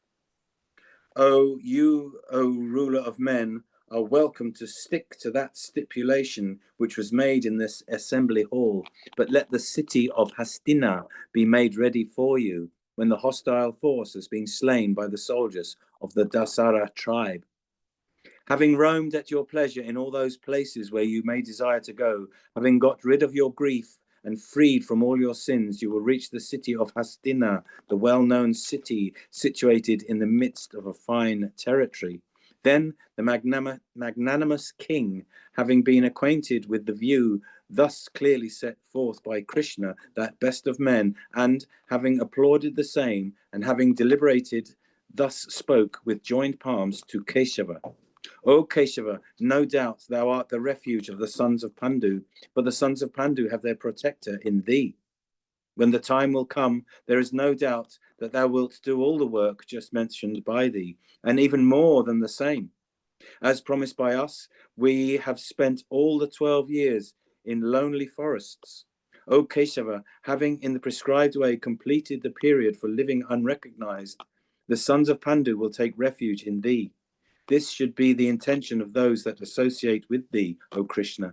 O you, O ruler of men, are welcome to stick to that stipulation which was made in this assembly hall, but let the city of Hastina be made ready for you when the hostile force has been slain by the soldiers of the Dasara tribe. Having roamed at your pleasure in all those places where you may desire to go, having got rid of your grief and freed from all your sins, you will reach the city of Hastina, the well-known city situated in the midst of a fine territory. Then the magnanimous king, having been acquainted with the view thus clearly set forth by Krishna, that best of men, and having applauded the same, and having deliberated, thus spoke with joined palms to Keshava. O Keshava, no doubt thou art the refuge of the sons of Pandu, but the sons of Pandu have their protector in thee. When the time will come, there is no doubt that thou wilt do all the work just mentioned by thee, and even more than the same. As promised by us, we have spent all the 12 years in lonely forests. O Keshava, having in the prescribed way completed the period for living unrecognized, the sons of Pandu will take refuge in thee. This should be the intention of those that associate with thee, O Krishna.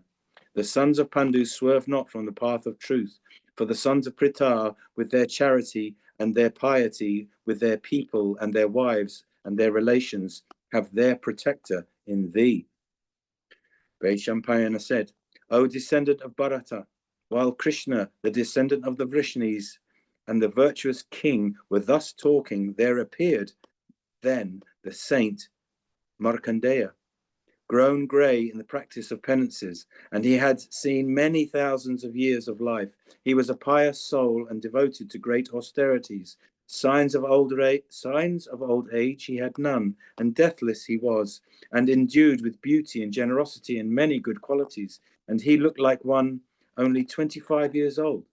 The sons of Pandu swerve not from the path of truth, for the sons of Pritha, with their charity and their piety, with their people and their wives and their relations, have their protector in thee. Vaishampayana said, O descendant of Bharata, While Krishna, the descendant of the Vrishnis, and the virtuous king were thus talking, there appeared then the saint Markandeya, grown grey in the practice of penances, and he had seen many thousands of years of life. He was a pious soul and devoted to great austerities. Signs of old age he had none, and deathless he was, and endued with beauty and generosity and many good qualities. And he looked like one only 25 years old.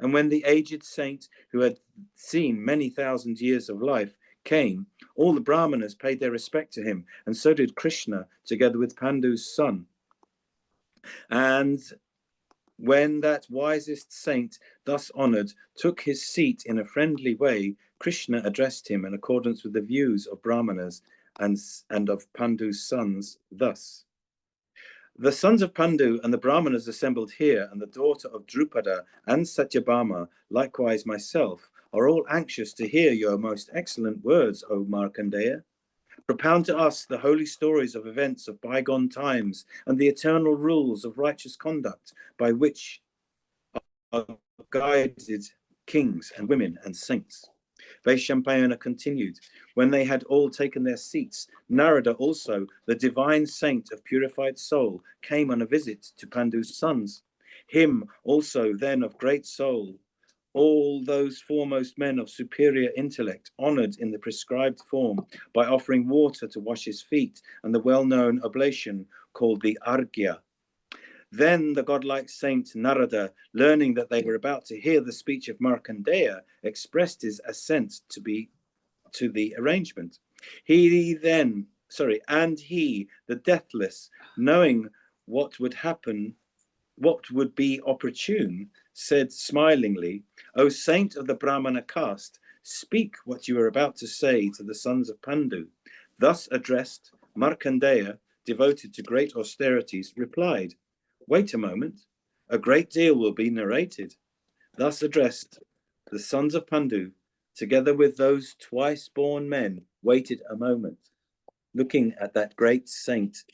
And when the aged saint, who had seen many thousand years of life, came, all the Brahmanas paid their respect to him, and so did Krishna, together with Pandu's son. And when that wisest saint, thus honoured, took his seat in a friendly way, Krishna addressed him in accordance with the views of Brahmanas and of Pandu's sons thus. The sons of Pandu and the Brahmanas assembled here, and the daughter of Drupada and Satyabhama, likewise myself, are all anxious to hear your most excellent words, O Markandeya. Propound to us the holy stories of events of bygone times and the eternal rules of righteous conduct by which are guided kings and women and saints. Vaishampayana continued, when they had all taken their seats, Narada also, the divine saint of purified soul, came on a visit to Pandu's sons. Him also then of great soul, all those foremost men of superior intellect honoured in the prescribed form by offering water to wash his feet and the well-known oblation called the Arghya. Then the godlike saint Narada, learning that they were about to hear the speech of Markandeya, expressed his assent to the arrangement. And he, the deathless, knowing what would happen, what would be opportune, said smilingly, O saint of the Brahmana caste, speak what you are about to say to the sons of Pandu. Thus addressed, Markandeya, devoted to great austerities, replied, wait a moment, a great deal will be narrated. Thus addressed, the sons of Pandu, together with those twice born men, waited a moment, looking at that great saint,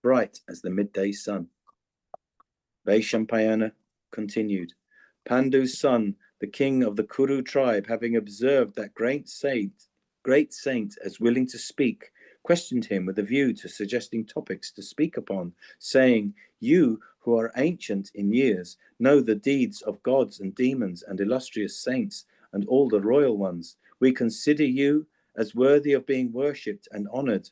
bright as the midday sun. Vaishampayana continued, Pandu's son, the king of the Kuru tribe, having observed that great saint as willing to speak, questioned him with a view to suggesting topics to speak upon, saying, you who are ancient in years know the deeds of gods and demons and illustrious saints and all the royal ones. We consider you as worthy of being worshipped and honoured.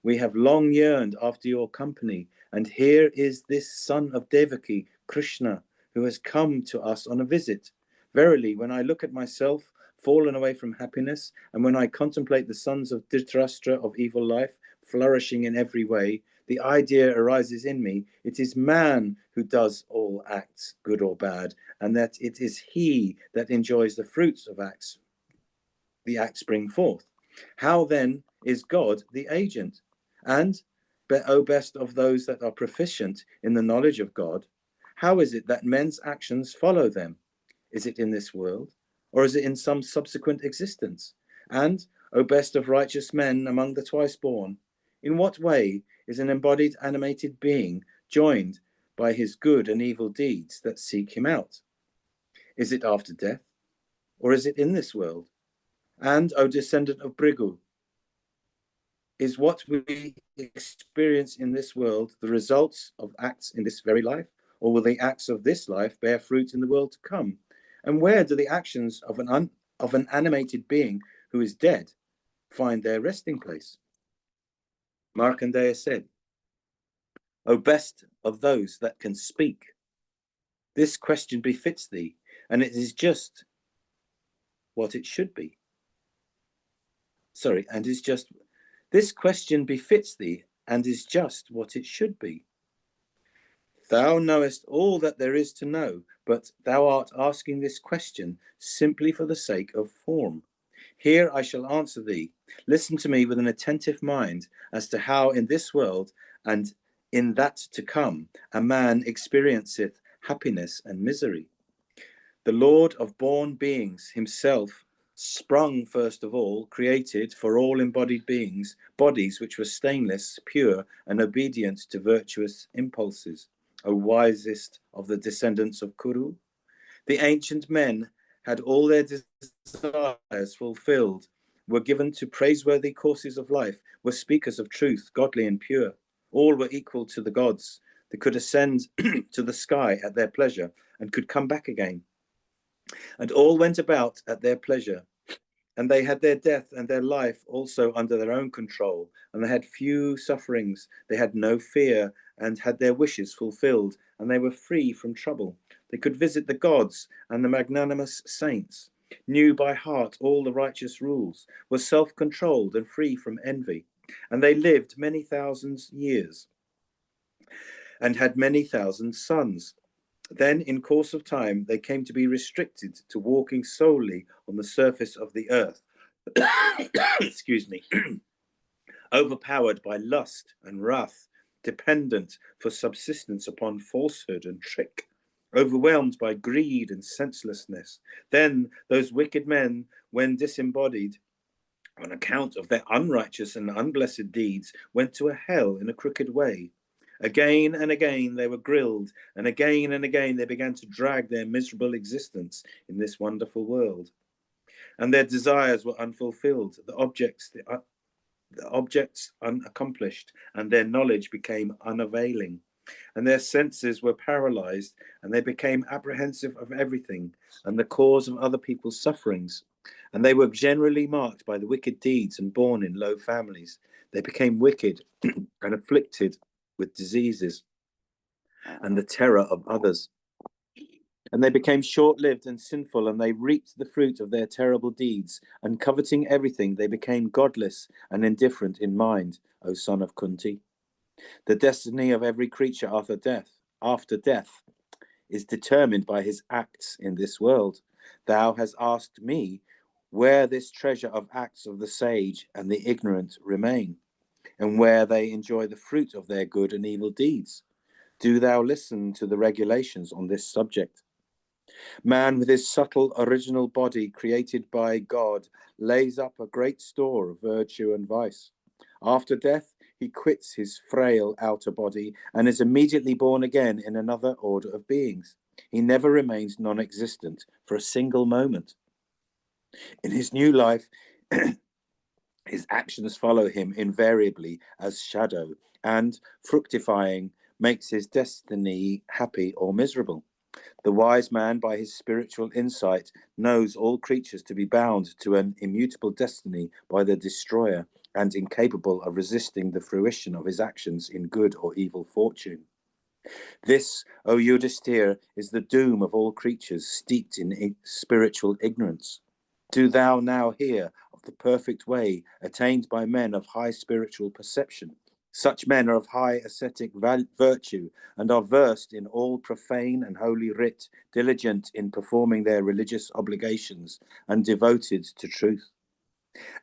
We have long yearned after your company, and here is this son of Devaki, Krishna, who has come to us on a visit. Verily, when I look at myself, fallen away from happiness, and when I contemplate the sons of Dhritarashtra of evil life, flourishing in every way, the idea arises in me, it is man who does all acts, good or bad, and that it is he that enjoys the fruits of acts the acts bring forth. How then is God the agent? And, O best of those that are proficient in the knowledge of God, how is it that men's actions follow them? Is it in this world, or is it in some subsequent existence? And, O best of righteous men among the twice born, in what way is an embodied animated being joined by his good and evil deeds that seek him out? Is it after death, or is it in this world? And, O descendant of Brigu, is what we experience in this world the results of acts in this very life, or will the acts of this life bear fruit in the world to come? And where do the actions of an animated being who is dead find their resting place? Markandeya said, O best of those that can speak, this question befits thee, and it is just what it should be. This question befits thee, and is just what it should be. Thou knowest all that there is to know, but thou art asking this question simply for the sake of form. Here I shall answer thee. Listen to me with an attentive mind as to how in this world and in that to come a man experienceth happiness and misery. The Lord of born beings himself sprung first of all, created for all embodied beings, bodies which were stainless, pure, and obedient to virtuous impulses. O wisest of the descendants of Kuru. The ancient men had all their desires fulfilled, were given to praiseworthy courses of life, were speakers of truth, godly and pure. All were equal to the gods. They could ascend to the sky at their pleasure and could come back again. And all went about at their pleasure. And they had their death and their life also under their own control. And they had few sufferings. They had no fear and had their wishes fulfilled. And they were free from trouble. They could visit the gods and the magnanimous saints, knew by heart all the righteous rules, were self-controlled and free from envy. And they lived many thousands years and had many thousand sons. Then, in course of time, they came to be restricted to walking solely on the surface of the earth. Excuse me. Overpowered by lust and wrath, dependent for subsistence upon falsehood and trick, overwhelmed by greed and senselessness. Then those wicked men, when disembodied, on account of their unrighteous and unblessed deeds, went to a hell in a crooked way. Again and again they were grilled, and again they began to drag their miserable existence in this wonderful world. And their desires were unfulfilled, the objects unaccomplished, and their knowledge became unavailing. And their senses were paralyzed, and they became apprehensive of everything, and the cause of other people's sufferings. And they were generally marked by the wicked deeds and born in low families. They became wicked and afflicted with diseases and the terror of others. And they became short-lived and sinful, and they reaped the fruit of their terrible deeds. And coveting everything, they became godless and indifferent in mind, O son of Kunti. The destiny of every creature after death is determined by his acts in this world. Thou hast asked me where this treasure of acts of the sage and the ignorant remain, and where they enjoy the fruit of their good and evil deeds. Do thou listen to the regulations on this subject. Man, with his subtle original body created by God, lays up a great store of virtue and vice. After death, he quits his frail outer body and is immediately born again in another order of beings. He never remains non-existent for a single moment. In his new life, his actions follow him invariably as shadow, and fructifying makes his destiny happy or miserable. The wise man, by his spiritual insight, knows all creatures to be bound to an immutable destiny by the destroyer and incapable of resisting the fruition of his actions in good or evil fortune. This, O Yudhisthira, is the doom of all creatures steeped in spiritual ignorance. Do thou now hear of the perfect way attained by men of high spiritual perception. Such men are of high ascetic virtue and are versed in all profane and holy writ, diligent in performing their religious obligations and devoted to truth.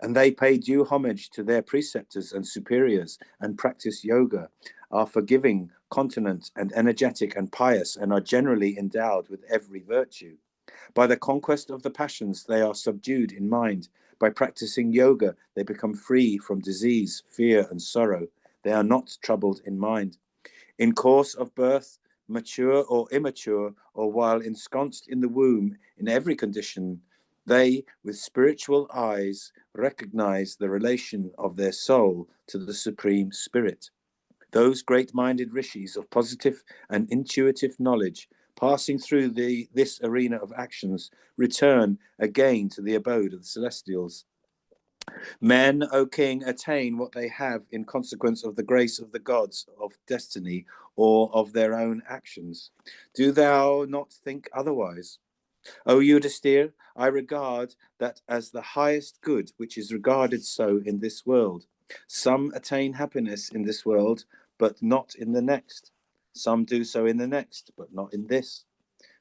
And they pay due homage to their preceptors and superiors and practice yoga, are forgiving, continent and energetic and pious, and are generally endowed with every virtue. By the conquest of the passions, they are subdued in mind. By practicing yoga, they become free from disease, fear, and sorrow. They are not troubled in mind. In course of birth, mature or immature, or while ensconced in the womb, in every condition, they, with spiritual eyes, recognize the relation of their soul to the Supreme Spirit. Those great-minded rishis of positive and intuitive knowledge, passing through this arena of actions, return again to the abode of the celestials. Men, O king, attain what they have in consequence of the grace of the gods of destiny or of their own actions. Do thou not think otherwise? O Yudhisthira, I regard that as the highest good which is regarded so in this world. Some attain happiness in this world, but not in the next. Some do so in the next, but not in this.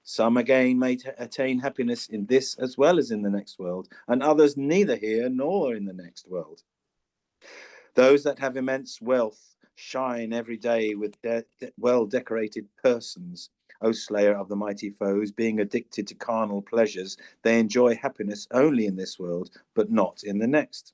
Some again may attain happiness in this as well as in the next world, and others neither here nor in the next world. Those that have immense wealth shine every day with well-decorated persons. O slayer of the mighty foes, being addicted to carnal pleasures, they enjoy happiness only in this world, but not in the next.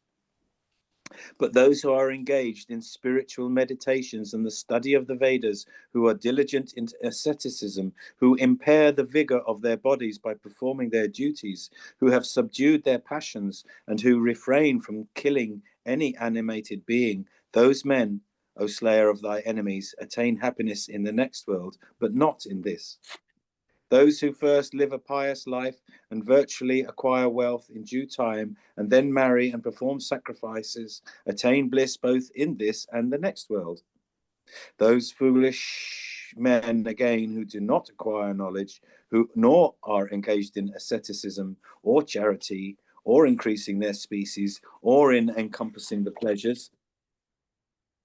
But those who are engaged in spiritual meditations and the study of the Vedas, who are diligent in asceticism, who impair the vigor of their bodies by performing their duties, who have subdued their passions, and who refrain from killing any animated being, those men, O slayer of thy enemies, attain happiness in the next world, but not in this. Those who first live a pious life and virtually acquire wealth in due time, and then marry and perform sacrifices, attain bliss both in this and the next world. Those foolish men, again, who do not acquire knowledge, who nor are engaged in asceticism or charity, or increasing their species, or in encompassing the pleasures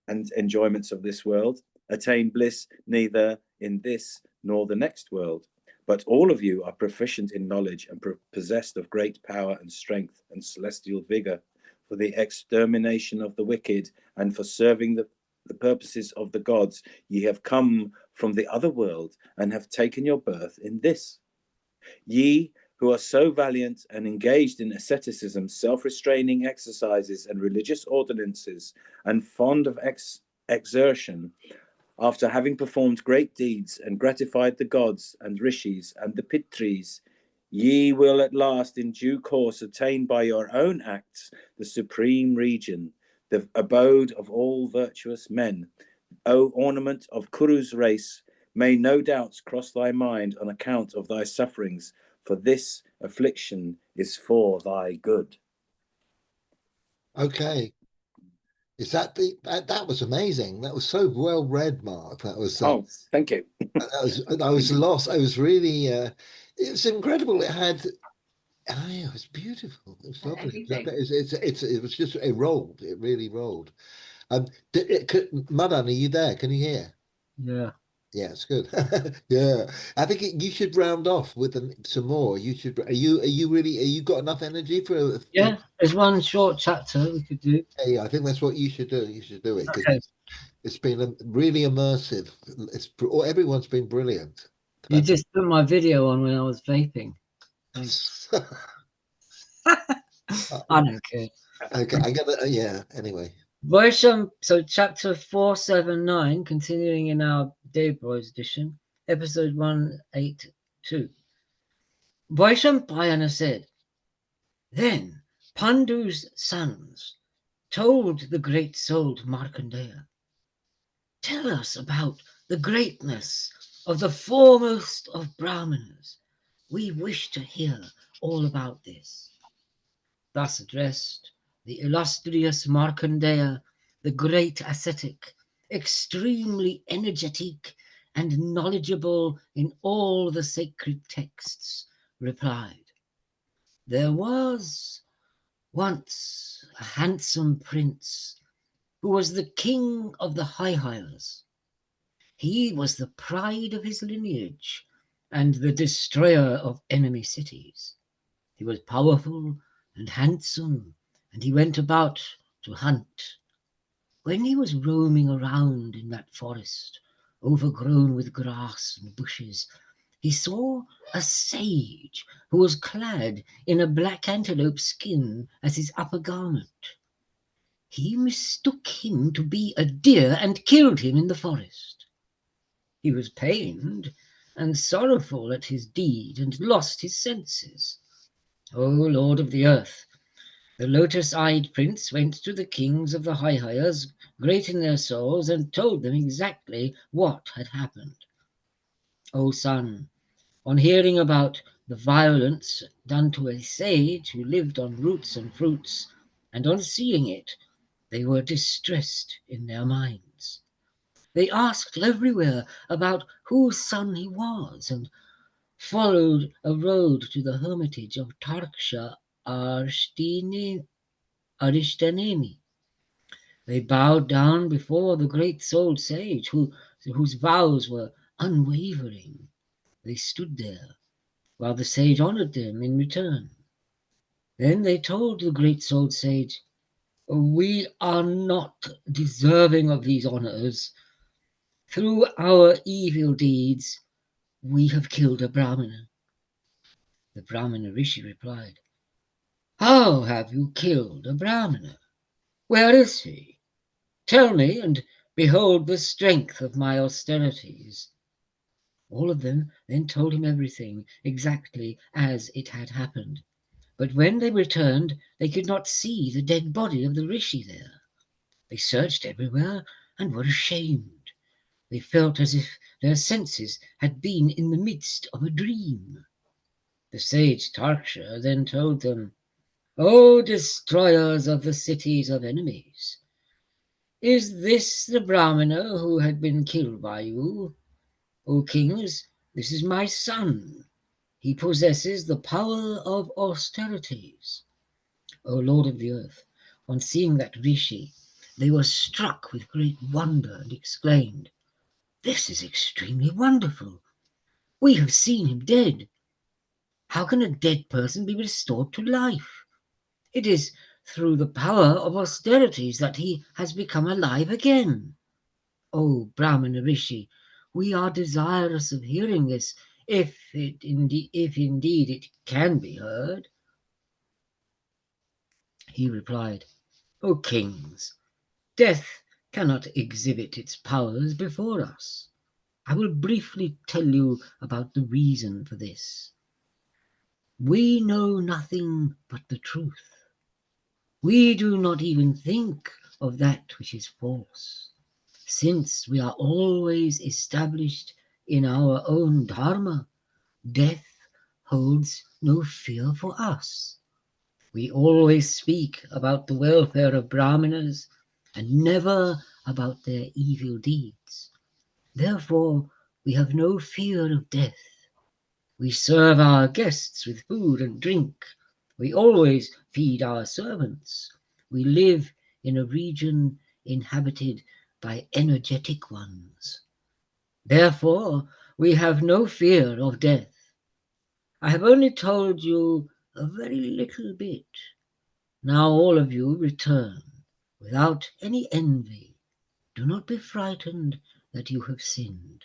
and enjoyments of this world, attain bliss neither in this nor the next world. But all of you are proficient in knowledge and possessed of great power and strength and celestial vigor for the extermination of the wicked and for serving the purposes of the gods. Ye have come from the other world and have taken your birth in this. Ye who are so valiant and engaged in asceticism, self-restraining exercises and religious ordinances, and fond of exertion, after having performed great deeds and gratified the gods and rishis and the pitris, ye will at last in due course attain by your own acts the supreme region, the abode of all virtuous men. O ornament of Kuru's race, may no doubts cross thy mind on account of thy sufferings, for this affliction is for thy good. Okay. Is that that was amazing. That was so well read, Mark. That was Oh, thank you. I was lost. I was really it was incredible. It had it was beautiful. It was lovely. It was just it rolled. It really rolled. Madan, are you there? Can you hear? Yeah. Yeah, it's good. Yeah, I think you should round off with some more. You should. Are you really? Are you got enough energy for? Yeah, there's one short chapter we could do. Yeah, I think that's what you should do. You should do it because Okay. it's been really immersive. Everyone's been brilliant. You just put my video on when I was vaping. Thanks. I don't care. Okay, I got it. Yeah. Anyway. Vaisham, so chapter 479, continuing in our Debroy's edition, episode 182. Vaishampayana said, Then Pandu's sons told the great souled Markandeya, Tell us about the greatness of the foremost of Brahmanas. We wish to hear all about this. Thus addressed, the illustrious Markandeya, the great ascetic, extremely energetic and knowledgeable in all the sacred texts, replied, There was once a handsome prince who was the king of the High-Highers. He was the pride of his lineage and the destroyer of enemy cities. He was powerful and handsome, and he went about to hunt. When he was roaming around in that forest, overgrown with grass and bushes, he saw a sage who was clad in a black antelope skin as his upper garment. He mistook him to be a deer and killed him in the forest. He was pained and sorrowful at his deed and lost his senses. O Lord of the earth, the lotus-eyed prince went to the kings of the High-Highers, great in their souls, and told them exactly what had happened. O son, on hearing about the violence done to a sage who lived on roots and fruits, and on seeing it, they were distressed in their minds. They asked everywhere about whose son he was, and followed a road to the hermitage of Tarksha Arishtanemi. They bowed down before the great souled sage, whose vows were unwavering. They stood there, while the sage honored them in return. Then they told the great souled sage, We are not deserving of these honors. Through our evil deeds, we have killed a Brahmana. The Brahmana Rishi replied, How have you killed a Brahmana? Where is he? Tell me, and behold the strength of my austerities. All of them then told him everything exactly as it had happened. But when they returned, they could not see the dead body of the rishi there. They searched everywhere and were ashamed. They felt as if their senses had been in the midst of a dream. The sage Tarksha then told them, O destroyers of the cities of enemies, is this the Brahmana who had been killed by you? O kings, this is my son. He possesses the power of austerities. O Lord of the earth, on seeing that rishi, they were struck with great wonder and exclaimed, This is extremely wonderful. We have seen him dead. How can a dead person be restored to life? It is through the power of austerities that he has become alive again. O Brahmana Rishi, we are desirous of hearing this, if indeed it can be heard. He replied, O kings, death cannot exhibit its powers before us. I will briefly tell you about the reason for this. We know nothing but the truth. We do not even think of that which is false. Since we are always established in our own dharma, death holds no fear for us. We always speak about the welfare of Brahmanas and never about their evil deeds. Therefore, we have no fear of death. We serve our guests with food and drink. We always feed our servants. We live in a region inhabited by energetic ones. Therefore, we have no fear of death. I have only told you a very little bit. Now all of you return without any envy. Do not be frightened that you have sinned.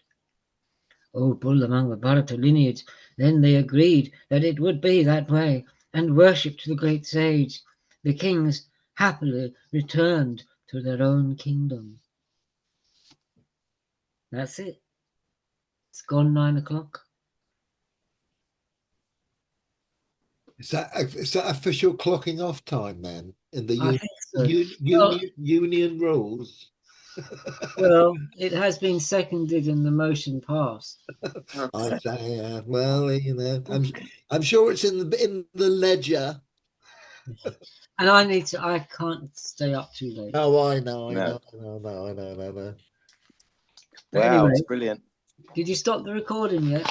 O bull among the Bharata lineage, then they agreed that it would be that way, and worshipped the great sage. The kings happily returned to their own kingdom. That's it. It's gone 9 o'clock. Is that official clocking off time then in the I think so. union rules? Well, it has been seconded and the motion passed. I say, well, you know, I'm sure it's in the ledger. And I can't stay up too late. Oh, I know. No. But Wow, anyway, it's brilliant. did you stop the recording yet?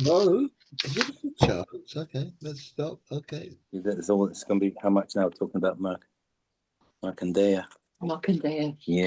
No, give us a chance. Okay, let's stop. Okay. That's all it's going to be. How much now? Talking about Markandeya. Markandeya. Yeah.